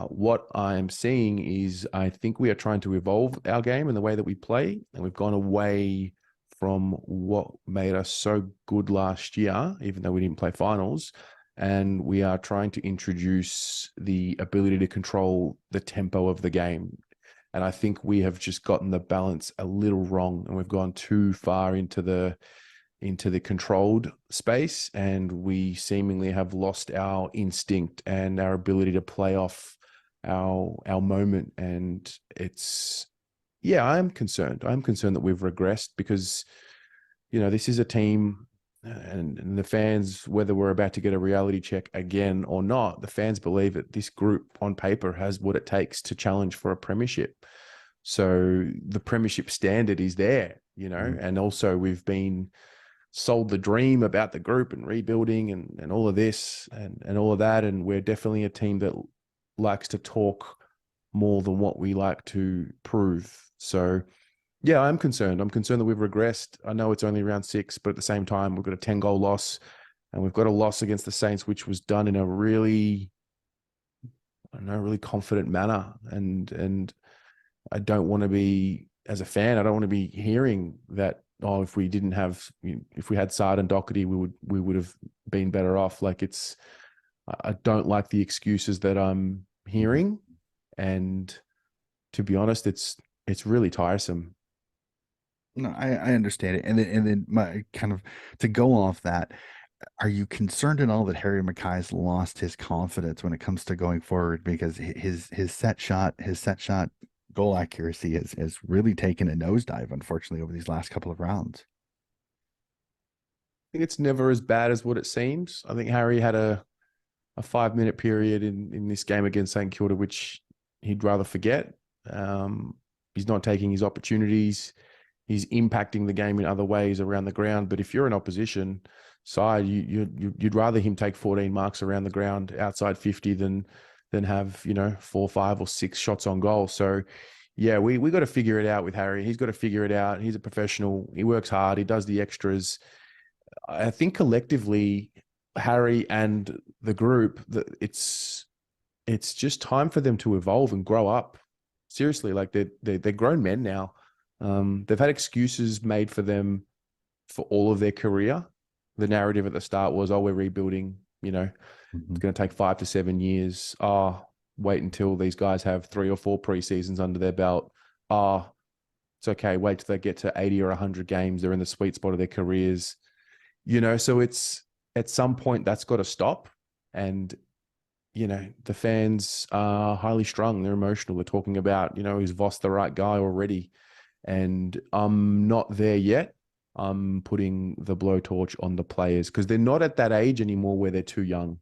What I'm seeing is I think we are trying to evolve our game and the way that we play, and we've gone away from what made us so good last year, even though we didn't play finals. And we are trying to introduce the ability to control the tempo of the game. And I think we have just gotten the balance a little wrong, and we've gone too far into the controlled space, and we seemingly have lost our instinct and our ability to play off our moment. And it's, yeah, I'm concerned. I'm concerned that we've regressed because, this is a team, and the fans, whether we're about to get a reality check again or not, the fans believe that this group on paper has what it takes to challenge for a premiership. So the premiership standard is there, and also we've been sold the dream about the group and rebuilding and all of this and all of that. And we're definitely a team that likes to talk more than what we like to prove. So yeah, I'm concerned. I'm concerned that we've regressed. I know it's only round 6, but at the same time, we've got a 10-goal loss, and we've got a loss against the Saints, which was done in a really, really confident manner. And I don't want to be, as a fan, I don't want to be hearing that, if we had Sard and Doherty, we would have been better off. I don't like the excuses that I'm hearing, and to be honest, it's really tiresome. No, I understand it. And then my kind of, to go off that, are you concerned at all that Harry Mackay's lost his confidence when it comes to going forward? Because his set shot goal accuracy has really taken a nosedive, unfortunately, over these last couple of rounds. I think it's never as bad as what it seems. I think Harry had a 5-minute period in this game against St Kilda, which he'd rather forget. He's not taking his opportunities. He's impacting the game in other ways around the ground. But if you're an opposition side, you'd rather him take 14 marks around the ground outside 50 than have 4, 5, or 6 shots on goal. So yeah, we got to figure it out with Harry. He's got to figure it out. He's a professional. He works hard. He does the extras. I think collectively, Harry and the group, it's just time for them to evolve and grow up. Seriously, they're grown men now. They've had excuses made for them for all of their career. The narrative at the start was, we're rebuilding, it's going to take 5 to 7 years. Wait until these guys have 3 or 4 preseasons under their belt. It's okay. Wait till they get to 80 or 100 games. They're in the sweet spot of their careers. So it's, at some point that's got to stop. And, the fans are highly strung. They're emotional. They're talking about, is Voss the right guy already? And I'm not there yet. I'm putting the blowtorch on the players because they're not at that age anymore where they're too young.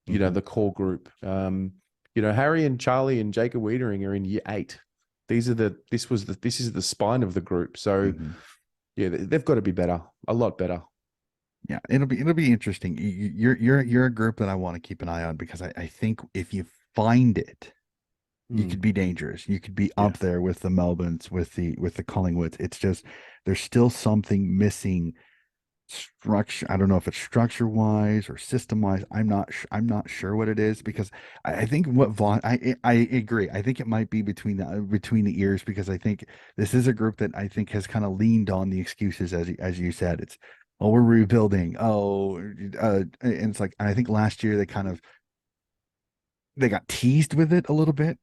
The core group. Harry and Charlie and Jacob Wiedering are in year 8. This is the spine of the group. So yeah, they've got to be better, a lot better. Yeah, it'll be interesting. You're a group that I want to keep an eye on because I think if you find it, you could be dangerous. You could be up there with the Melbournes, with the Collingwoods. It's just there's still something missing. Structure. I don't know if it's structure wise or system wise. I'm not sure what it is because I think what Vaughn. I agree. I think it might be between the ears because I think this is a group that I think has kind of leaned on the excuses as you said. It's we're rebuilding. And it's like I think last year they got teased with it a little bit.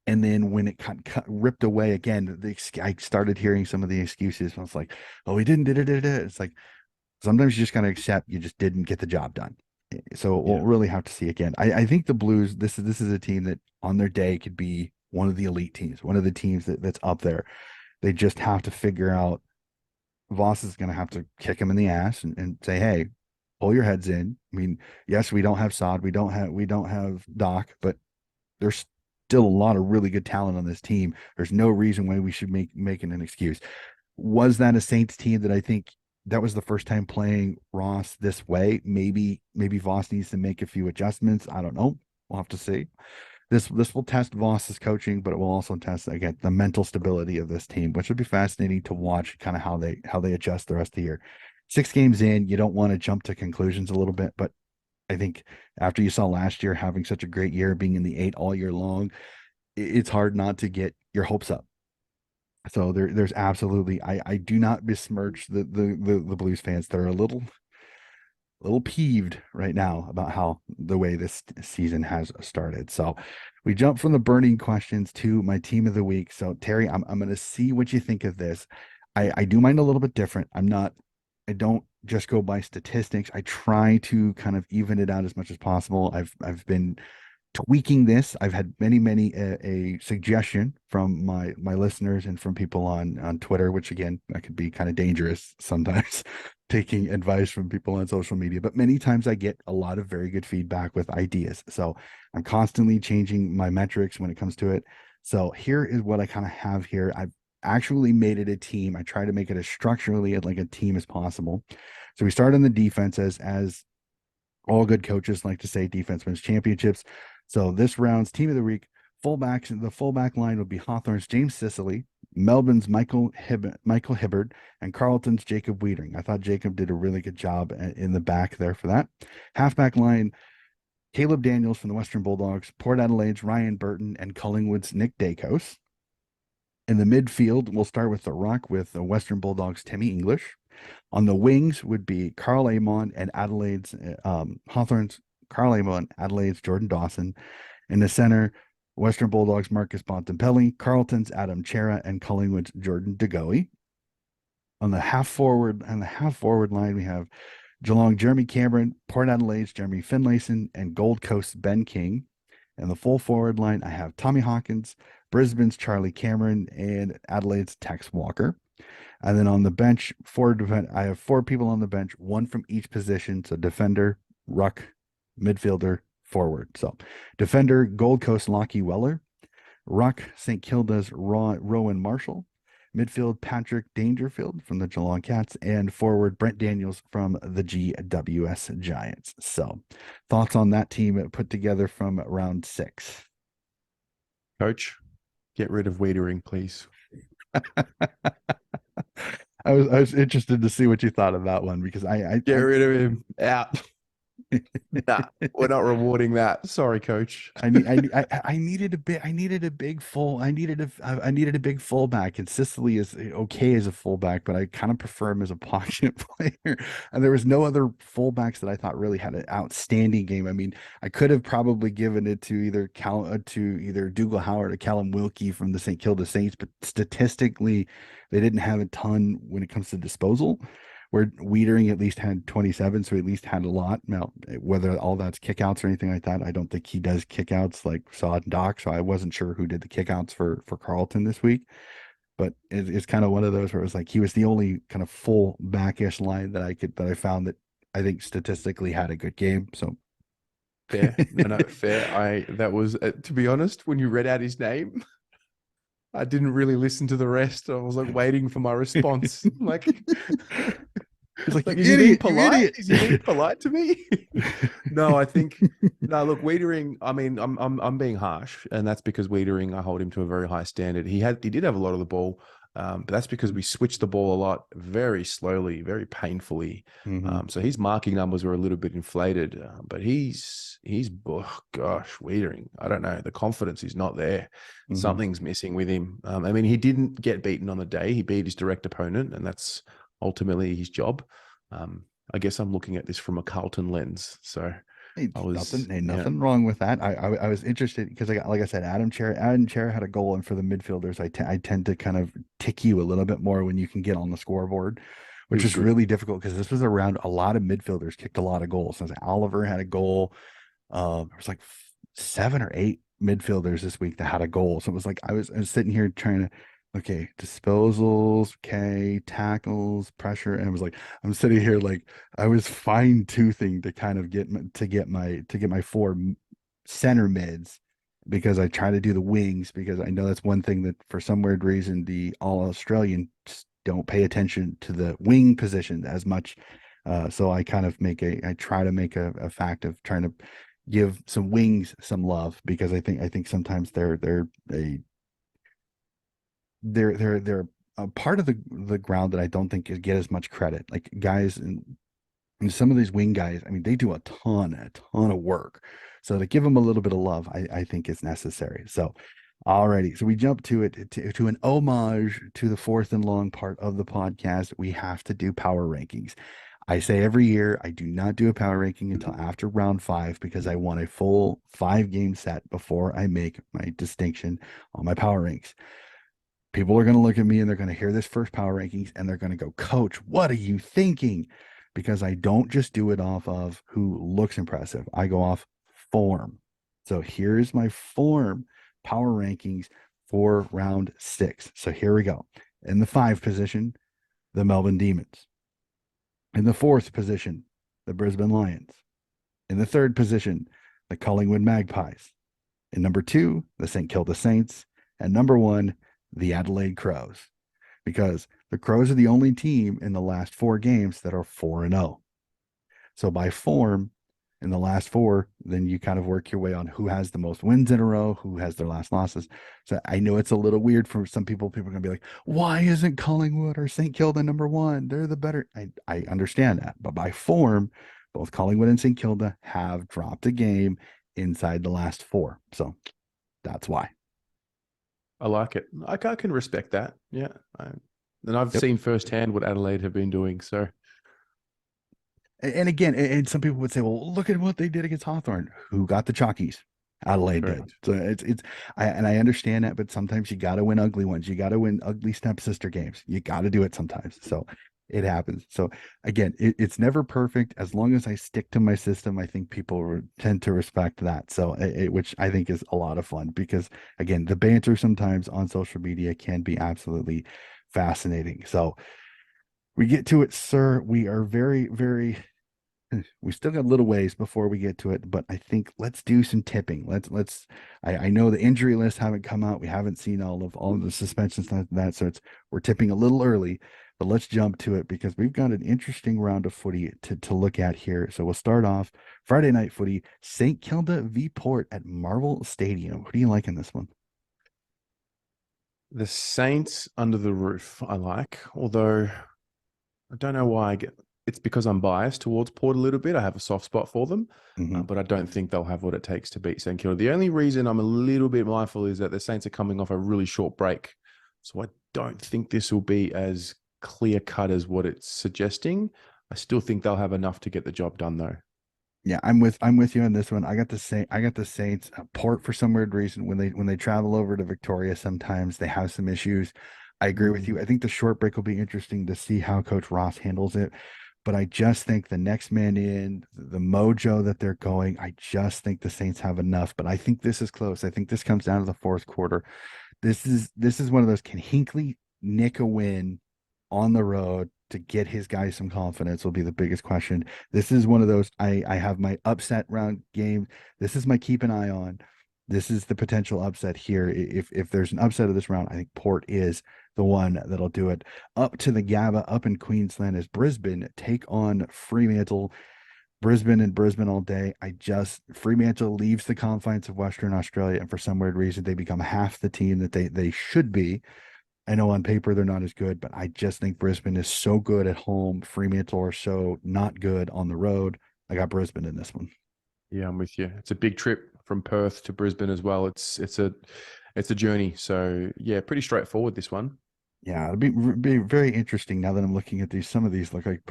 And then when it got ripped away again, I started hearing some of the excuses. I was like, we didn't. It's like sometimes you just got to accept you just didn't get the job done. So we'll really have to see again. I think the Blues, this is a team that on their day could be one of the elite teams, one of the teams that's up there. They just have to figure out. Voss is going to have to kick him in the ass and say, hey, pull your heads in. I mean, yes, we don't have Sod, we don't have Doc, but there's still a lot of really good talent on this team. There's no reason why we should making an excuse. Was that a Saints team that I think that was the first time playing Ross this way? Maybe Voss needs to make a few adjustments. I don't know. We'll have to see. This will test Voss's coaching, but it will also test again the mental stability of this team, which would be fascinating to watch kind of how they adjust the rest of the year. 6 games in, you don't want to jump to conclusions a little bit, but I think after you saw last year having such a great year, being in the 8 all year long, it's hard not to get your hopes up. So there's absolutely, I do not besmirch the Blues fans. They're a little peeved right now about how the way this season has started. So we jump from the burning questions to my team of the week. So Terry, I'm gonna see what you think of this. I do mine a little bit different. I don't just go by statistics. I try to kind of even it out as much as possible. I've been tweaking this. I've had many a suggestion from my listeners and from people on Twitter, which again, that could be kind of dangerous sometimes, taking advice from people on social media. But many times I get a lot of very good feedback with ideas. So I'm constantly changing my metrics when it comes to it. So here is what I kind of have here. I've actually made it a team. I try to make it as structurally like a team as possible. So we start on the defense as all good coaches like to say, defense wins championships. So this round's team of the week, fullbacks, the fullback line would be Hawthorne's James Sicily, Melbourne's Michael Hibbard, and Carlton's Jacob Wiedering. I thought Jacob did a really good job in the back there for that. Halfback line, Caleb Daniels from the Western Bulldogs, Port Adelaide's Ryan Burton, and Collingwood's Nick Dacos. In the midfield, we'll start with the Rock with the Western Bulldogs' Timmy English. On the wings would be Carl Amon and Adelaide's Hawthorne's Carl Amon, Adelaide's Jordan Dawson. In the center, Western Bulldogs Marcus Bontempelli, Carlton's Adam Chera, and Collingwood's Jordan DeGoey. On the half forward line, we have Geelong Jeremy Cameron, Port Adelaide's Jeremy Finlayson, and Gold Coast's Ben King. And the full forward line, I have Tommy Hawkins, Brisbane's Charlie Cameron, and Adelaide's Tex Walker. And then on the bench, I have 4 people on the bench, 1 from each position. So defender, ruck, midfielder, forward. So defender, Gold Coast Lockie Weller, ruck, St. Kilda's Rowan Marshall, midfield, Patrick Dangerfield from the Geelong Cats, and forward, Brent Daniels from the GWS Giants. So thoughts on that team put together from round 6? Coach, get rid of Wiedering, please. I was interested to see what you thought of that one because I Get rid of him. Out. Nah, we're not rewarding that. Sorry, coach. I needed a big big fullback, and Sicily is okay as a fullback, but I kind of prefer him as a pocket player. And there was no other fullbacks that I thought really had an outstanding game. I mean, I could have probably given it to either Dougal Howard or Callum Wilkie from the St. Kilda Saints, but statistically, they didn't have a ton when it comes to disposal. Where Wiedering at least had 27, so he at least had a lot. Now, whether all that's kickouts or anything like that, I don't think he does kickouts like Sod and Doc, so I wasn't sure who did the kickouts for Carlton this week. But it's kind of one of those where it was like he was the only kind of full backish line that I found that I think statistically had a good game. So fair, no, fair. That was to be honest, when you read out his name, I didn't really listen to the rest. I was like waiting for my response. Like, it's like is he being polite? Is he being polite to me? No, I think no. Look, Wiedering. I mean, I'm being harsh, and that's because Wiedering, I hold him to a very high standard. He did have a lot of the ball, but that's because we switched the ball a lot, very slowly, very painfully. Mhm. So his marking numbers were a little bit inflated, but he's oh gosh, Wiedering. I don't know. The confidence is not there. Mhm. Something's missing with him. I mean, he didn't get beaten on the day. He beat his direct opponent, and that's ultimately his job. I guess I'm looking at this from a Carlton lens. So Nothing wrong with that. I was interested because like I said, Adam Chera had a goal, and for the midfielders, I tend to kind of tick you a little bit more when you can get on the scoreboard, which is really difficult because this was around a lot of midfielders kicked a lot of goals. Since Oliver had a goal, there was like 7 or 8 midfielders this week that had a goal. So it was like I was sitting here trying to, okay, disposals, okay, tackles, pressure, and I was like, I'm sitting here like I was fine toothing to kind of get my 4 center mids because I try to do the wings because I know that's one thing that for some weird reason the all Australian don't pay attention to the wing position as much. So I kind of I try to make a fact of trying to give some wings some love because I think sometimes they're a part of the ground that I don't think get as much credit. Like guys And some of these wing guys, I mean, they do a ton of work. So to give them a little bit of love, I think is necessary. So, alrighty. So we jump to it to an homage to the fourth and long part of the podcast. We have to do power rankings. I say every year, I do not do a power ranking until after round 5 because I want a full 5 game set before I make my distinction on my power ranks. People are going to look at me and they're going to hear this first power rankings and they're going to go, Coach, what are you thinking? Because I don't just do it off of who looks impressive. I go off form. So here's my form power rankings for round 6. So here we go. In the 5 position, the Melbourne Demons. In the 4th position, the Brisbane Lions. In the 3rd position, the Collingwood Magpies. In number 2, the St. Kilda Saints. And number 1, the Adelaide Crows, because the Crows are the only team in the last 4 games that are 4-0. So by form in the last 4, then you kind of work your way on who has the most wins in a row, who has their last losses. So I know it's a little weird for some people. People are going to be like, why isn't Collingwood or St. Kilda number 1? They're the better. I understand that. But by form, both Collingwood and St. Kilda have dropped a game inside the last 4. So that's why. I like it. I can respect that. Yeah. And I've Yep. seen firsthand what Adelaide have been doing. So And again, and some people would say, well, look at what they did against Hawthorn. Who got the chalkies? Adelaide did. correct. So I understand that, but sometimes you got to win ugly ones. You got to win ugly stepsister games. You got to do it sometimes. So it happens. So again, it's never perfect. As long as I stick to my system, I think people tend to respect that. So which I think is a lot of fun because again, the banter sometimes on social media can be absolutely fascinating. So we get to it, sir. We are very, very we still got a little ways before we get to it, but I think let's do some tipping. I know the injury lists haven't come out. We haven't seen all of the suspensions and that. So we're tipping a little early, but let's jump to it because we've got an interesting round of footy to look at here. So we'll start off Friday night footy, St. Kilda v Port at Marvel Stadium. Who do you like in this one? The Saints under the roof, I like. Although I don't know why it's because I'm biased towards Port a little bit. I have a soft spot for them, Mhm. but I don't think they'll have what it takes to beat St Kilda. The only reason I'm a little bit mindful is that the Saints are coming off a really short break. So I don't think this will be as clear cut as what it's suggesting. I still think they'll have enough to get the job done though. Yeah, I'm with you on this one. I got the Saints. Port for some weird reason when they travel over to Victoria, sometimes they have some issues. I agree with you. I think the short break will be interesting to see how Coach Ross handles it. But I just think the next man in, the mojo that they're going, I just think the Saints have enough. But I think this is close. I think this comes down to the fourth quarter. This is one of those, can Hinkley nick a win on the road to get his guys some confidence will be the biggest question. This is one of those, I have my upset round game. This is my keep an eye on. This is the potential upset here. If there's an upset of this round, I think Port is the one that'll do it. Up to the GABA, up in Queensland, as Brisbane take on Fremantle. Brisbane and Brisbane all day. Fremantle leaves the confines of Western Australia, and for some weird reason, they become half the team that they should be. I know on paper they're not as good, but I just think Brisbane is so good at home. Fremantle are so not good on the road. I got Brisbane in this one. Yeah, I'm with you. It's a big trip from Perth to Brisbane as well. It's a journey. So yeah, pretty straightforward this one. Yeah, it'll be very interesting now that I'm looking at these. Some of these look like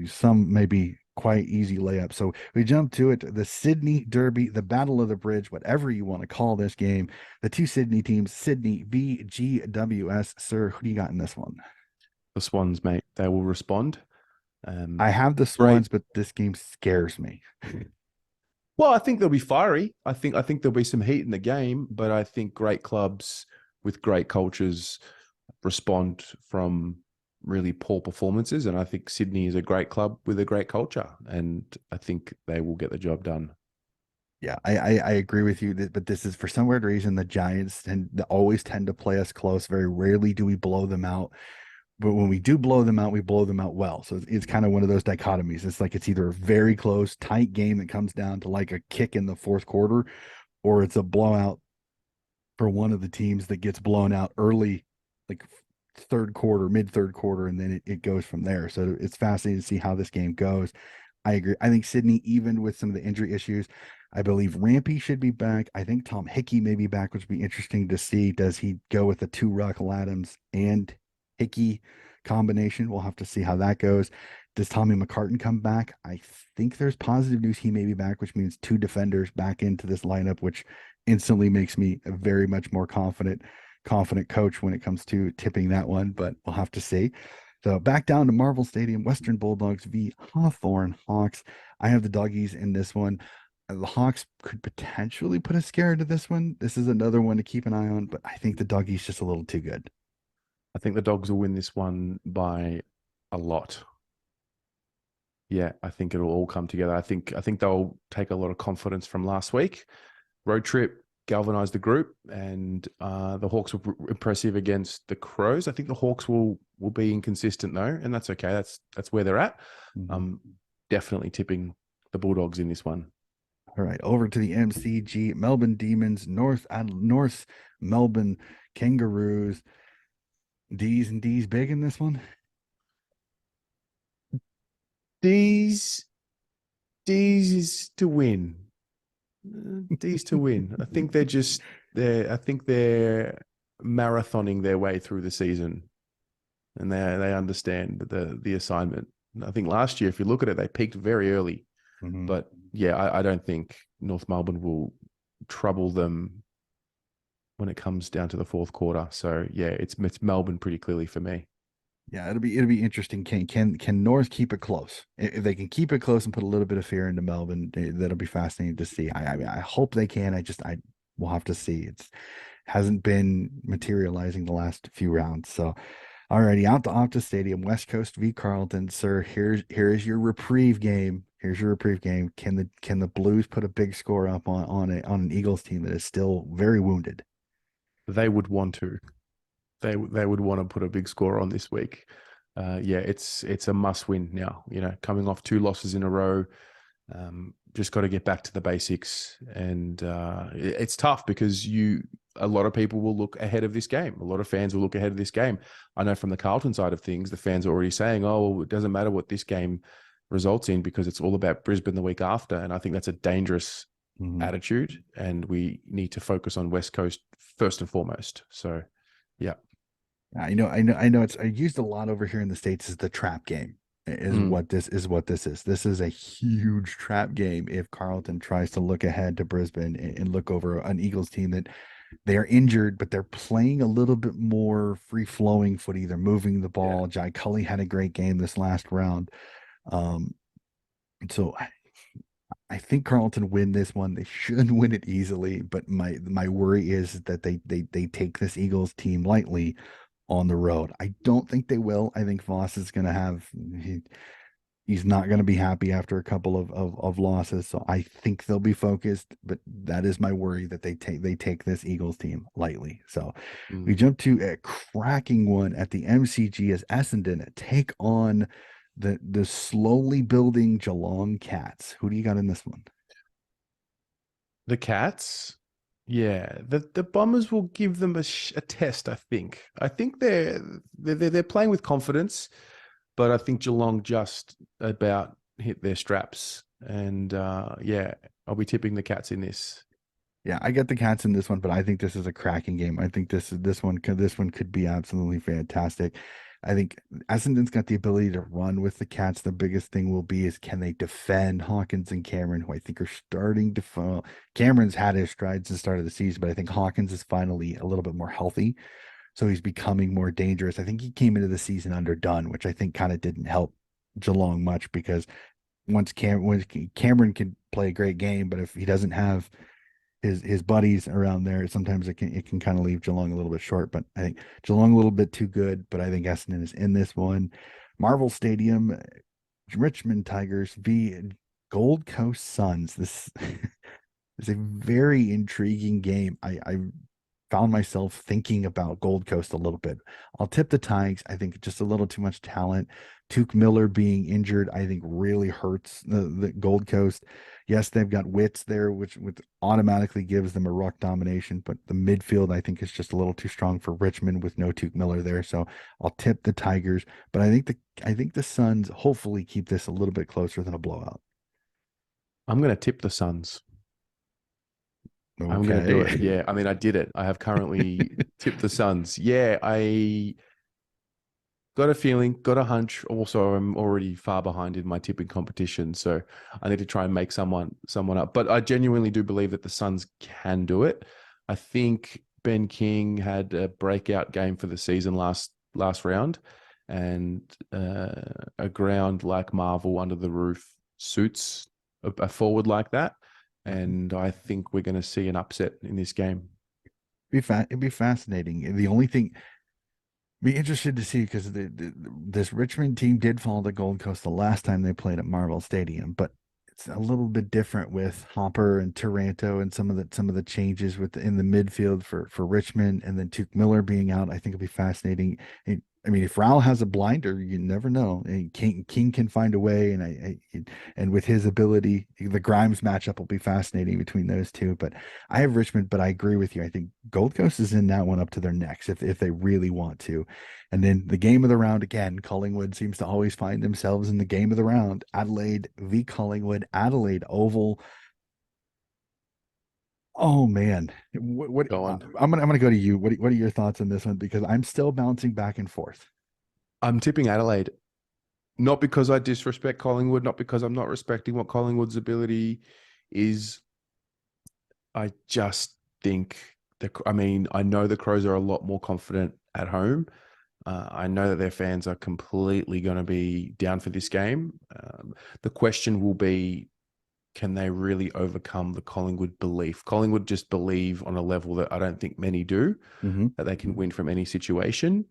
some maybe quite easy layups. So we jump to it. The Sydney Derby, the Battle of the Bridge, whatever you want to call this game. The two Sydney teams, Sydney VGWS. Sir, who do you got in this one? The Swans, mate, they will respond. I have the Great. Swans, but this game scares me. Well, I think they'll be fiery. I think there'll be some heat in the game, but I think great clubs with great cultures respond from really poor performances. And I think Sydney is a great club with a great culture, and I think they will get the job done. Yeah, I agree with you, but this is for some weird reason the Giants always tend to play us close. Very rarely do we blow them out. But when we do blow them out, we blow them out well. So it's kind of one of those dichotomies. It's like it's either a very close, tight game that comes down to like a kick in the fourth quarter, or it's a blowout for one of the teams that gets blown out early, like mid third quarter, and then it goes from there. So it's fascinating to see how this game goes. I agree. I think Sydney, even with some of the injury issues, I believe Rampy should be back. I think Tom Hickey may be back, which would be interesting to see. Does he go with the two Ruckle Adams and Hickey combination? We'll have to see how that goes. Does Tommy McCartan come back? I think there's positive news he may be back, which means two defenders back into this lineup, which instantly makes me a very much more confident coach when it comes to tipping that one, but we'll have to see. So back down to Marvel Stadium, Western Bulldogs v Hawthorne Hawks. I have the doggies in this one. The Hawks could potentially put a scare into this one. This is another one to keep an eye on, but I think the doggies just a little too good. I think the Dogs will win this one by a lot. Yeah, I think it'll all come together. I think they'll take a lot of confidence from last week. Road trip galvanized the group, and the Hawks were impressive against the Crows. I think the Hawks will be inconsistent though, and that's okay. That's where they're at. I'm definitely tipping the Bulldogs in this one. All right, over to the MCG, Melbourne Demons, North Melbourne Kangaroos. D's and D's big in this one. D's is to win. D's to win. I think they're marathoning their way through the season, and they understand the assignment. I think last year, if you look at it, they peaked very early. But yeah, I don't think North Melbourne will trouble them when it comes down to the fourth quarter. So yeah, it's Melbourne pretty clearly for me. Yeah, it'll be interesting. Can North keep it close? If they can keep it close and put a little bit of fear into Melbourne, that'll be fascinating to see. I hope they can. I will have to see. It's hasn't been materializing the last few rounds. So alrighty, out to Optus Stadium, West Coast v Carlton. Sir, here's your reprieve game. Here's your reprieve game. Can the Blues put a big score up on an Eagles team that is still very wounded? They would want to. They would want to put a big score on this week. Yeah, it's a must win now. You know, coming off 2 losses in a row, just got to get back to the basics. And it's tough because a lot of people will look ahead of this game. A lot of fans will look ahead of this game. I know from the Carlton side of things, the fans are already saying, "Oh, it doesn't matter what this game results in because it's all about Brisbane the week after." And I think that's a dangerous attitude, and we need to focus on West Coast first and foremost. So, yeah. I know it's used a lot over here in the States as the trap game is what this is. This is a huge trap game if Carlton tries to look ahead to Brisbane and look over an Eagles team that they are injured, but they're playing a little bit more free-flowing footy. They're moving the ball. Yeah. Jai Cully had a great game this last round. So I think Carlton win this one. They should win it easily, but my worry is that they take this Eagles team lightly on the road. I don't think they will. I think Voss is going to have he's not going to be happy after a couple of losses. So I think they'll be focused, but that is my worry that they take this Eagles team lightly. So we jump to a cracking one at the MCG as Essendon take on the slowly building Geelong Cats. Who do you got in this one? The Cats. Yeah, the Bombers will give them a test. I think they're playing with confidence, but I think Geelong just about hit their straps. And yeah, I'll be tipping the Cats in this. Yeah, I get the Cats in this one, but I think this is a cracking game. I think this one could be absolutely fantastic. I think Essendon's got the ability to run with the Cats. The biggest thing will be is can they defend Hawkins and Cameron, who I think are starting to fall. Cameron's had his strides at the start of the season, but I think Hawkins is finally a little bit more healthy. So he's becoming more dangerous. I think he came into the season underdone, which I think kind of didn't help Geelong much because once Cameron can play a great game, but if he doesn't have his buddies around there, sometimes it can kind of leave Geelong a little bit short. But I think Geelong a little bit too good, but I think Essendon is in this one. Marvel Stadium, Richmond Tigers v Gold Coast Suns. This is a very intriguing game. I found myself thinking about Gold Coast a little bit. I'll tip the Tigers. I think just a little too much talent. Tuke Miller being injured, I think really hurts the Gold Coast. Yes, they've got Wits there, which automatically gives them a ruck domination, but the midfield I think is just a little too strong for Richmond with no Tuke Miller there. So I'll tip the Tigers, but I think the Suns hopefully keep this a little bit closer than a blowout. I'm going to tip the Suns. I'm going to do it. Okay. Yeah. I mean, I did it. I have currently tipped the Suns. Yeah. I got a feeling, got a hunch. Also, I'm already far behind in my tipping competition. So I need to try and make someone up. But I genuinely do believe that the Suns can do it. I think Ben King had a breakout game for the season last round. And a ground like Marvel under the roof suits a forward like that. And I think we're going to see an upset in this game. It'd be fascinating. The only thing be interested to see because this Richmond team did fall to Gold Coast the last time they played at Marvel Stadium, but it's a little bit different with Hopper and Taranto and some of the changes in the midfield for Richmond, and then Tuke Miller being out. I think it'll be fascinating. I mean, if Raul has a blinder, you never know. And King can find a way, and with his ability, the Grimes matchup will be fascinating between those two. But I have Richmond, but I agree with you. I think Gold Coast is in that one up to their necks if they really want to. And then the game of the round again, Collingwood seems to always find themselves in the game of the round. Adelaide v Collingwood, Adelaide Oval. Oh man, what Go on. I'm gonna go to you. What are your thoughts on this one? Because I'm still bouncing back and forth. I'm tipping Adelaide, not because I disrespect Collingwood, not because I'm not respecting what Collingwood's ability is. I just think I mean, I know the Crows are a lot more confident at home. I know that their fans are completely going to be down for this game. The question will be, can they really overcome the Collingwood belief? Collingwood just believe on a level that I don't think many do, Mm-hmm. that they can win from any situation.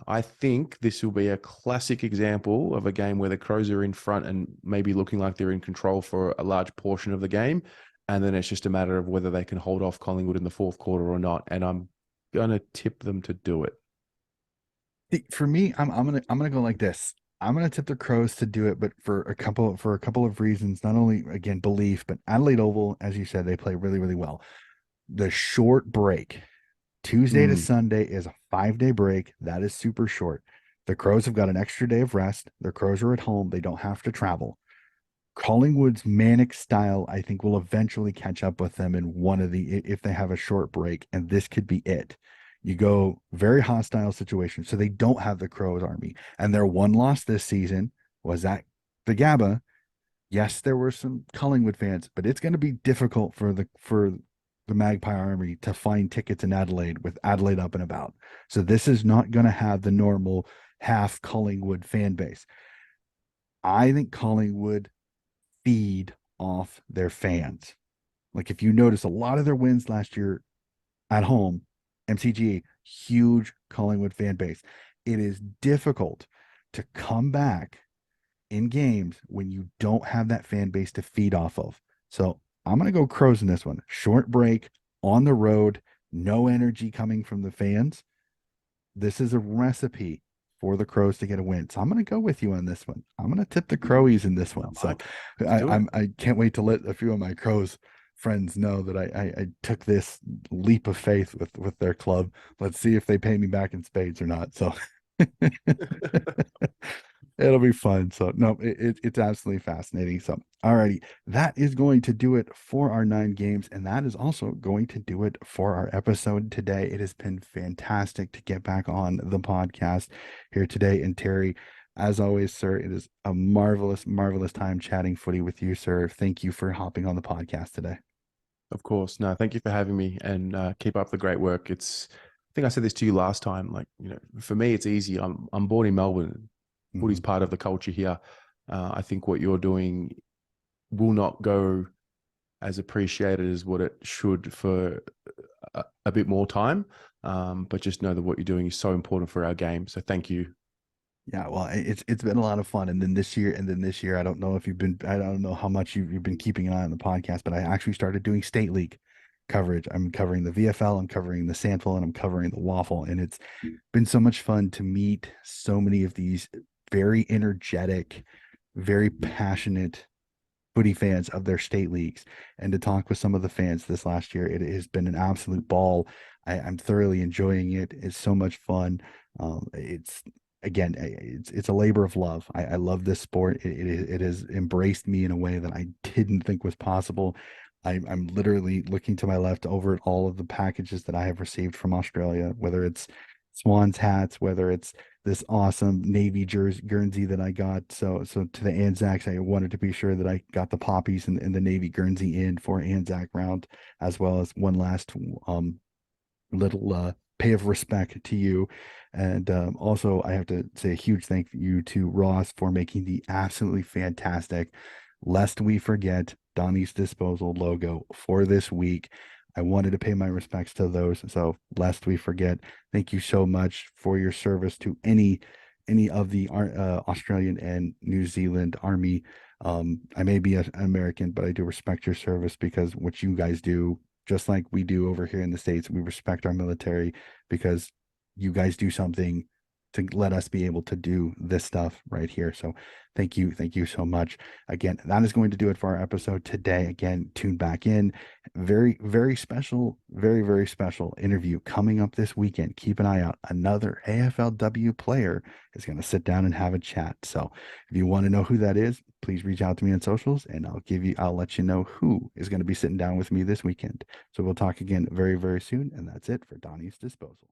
I think this will be a classic example of a game where the Crows are in front and maybe looking like they're in control for a large portion of the game. And then it's just a matter of whether they can hold off Collingwood in the fourth quarter or not. And I'm going to tip them to do it. For me, I'm gonna go like this. I'm gonna tip the Crows to do it, but for a couple of reasons. Not only again belief, but Adelaide Oval, as you said, they play really really well. The short break, Tuesday to Mm. Sunday, is a 5-day break. That is super short. The Crows have got an extra day of rest. The Crows are at home. They don't have to travel. Collingwood's manic style, I think, will eventually catch up with them in one of the if they have a short break, and this could be it. You go very hostile situation, so they don't have the Crows army, and their one loss this season was at the Gabba. Yes, there were some Collingwood fans, but it's going to be difficult for the Magpie Army to find tickets in Adelaide with Adelaide up and about. So this is not going to have the normal half Collingwood fan base. I think Collingwood feed off their fans. Like if you notice a lot of their wins last year at home, MCG, huge Collingwood fan base. It is difficult to come back in games when you don't have that fan base to feed off of. So I'm going to go Crows in this one. Short break on the road, no energy coming from the fans. This is a recipe for the Crows to get a win. So I'm going to go with you on this one. I'm going to tip the Crowies in this one. So I can't wait to let a few of my Crows friends know that I took this leap of faith with their club. Let's see if they pay me back in spades or not. So it'll be fun. So no, it's absolutely fascinating. So alrighty, that is going to do it for our 9 games, and that is also going to do it for our episode today. It has been fantastic to get back on the podcast here today. And Terry, as always, sir, it is a marvelous, marvelous time chatting footy with you, sir. Thank you for hopping on the podcast today. Of course. No, thank you for having me, and keep up the great work. I think I said this to you last time. Like, for me, it's easy. I'm born in Melbourne. Footy's part of the culture here. I think what you're doing will not go as appreciated as what it should for a bit more time. But just know that what you're doing is so important for our game. So thank you. Yeah, well, it's been a lot of fun. And then this year, I don't know if I don't know how much you've been keeping an eye on the podcast, but I actually started doing State League. coverage. I'm covering the VFL, I'm covering the Sandful, and I'm covering the Waffle. And it's been so much fun to meet so many of these very energetic, very passionate footy fans of their state leagues, and to talk with some of the fans this last year. It has been an absolute ball. I'm thoroughly enjoying it. It's so much fun. It's again, it's a labor of love. I love this sport. It has embraced me in a way that I didn't think was possible. I'm literally looking to my left over at all of the packages that I have received from Australia, whether it's Swans hats, whether it's this awesome Navy jersey Guernsey that I got. So to the Anzacs, I wanted to be sure that I got the poppies and the Navy Guernsey in for Anzac round, as well as one last little pay of respect to you. And also, I have to say a huge thank you to Ross for making the absolutely fantastic Lest We Forget Donnie's Disposal logo for this week. I wanted to pay my respects to those. So, lest we forget, thank you so much for your service to any of the Australian and New Zealand Army. I may be an American, but I do respect your service, because what you guys do, just like we do over here in the States, we respect our military, because you guys do something to let us be able to do this stuff right here. So thank you so much. Again, that is going to do it for our episode today. Again, tune back in. Very special, very special interview coming up this weekend. Keep an eye out. Another AFLW player is going to sit down and have a chat. So if you want to know who that is, please reach out to me on socials, and I'll let you know who is going to be sitting down with me this weekend. So we'll talk again very soon. And that's it for Donnie's Disposal.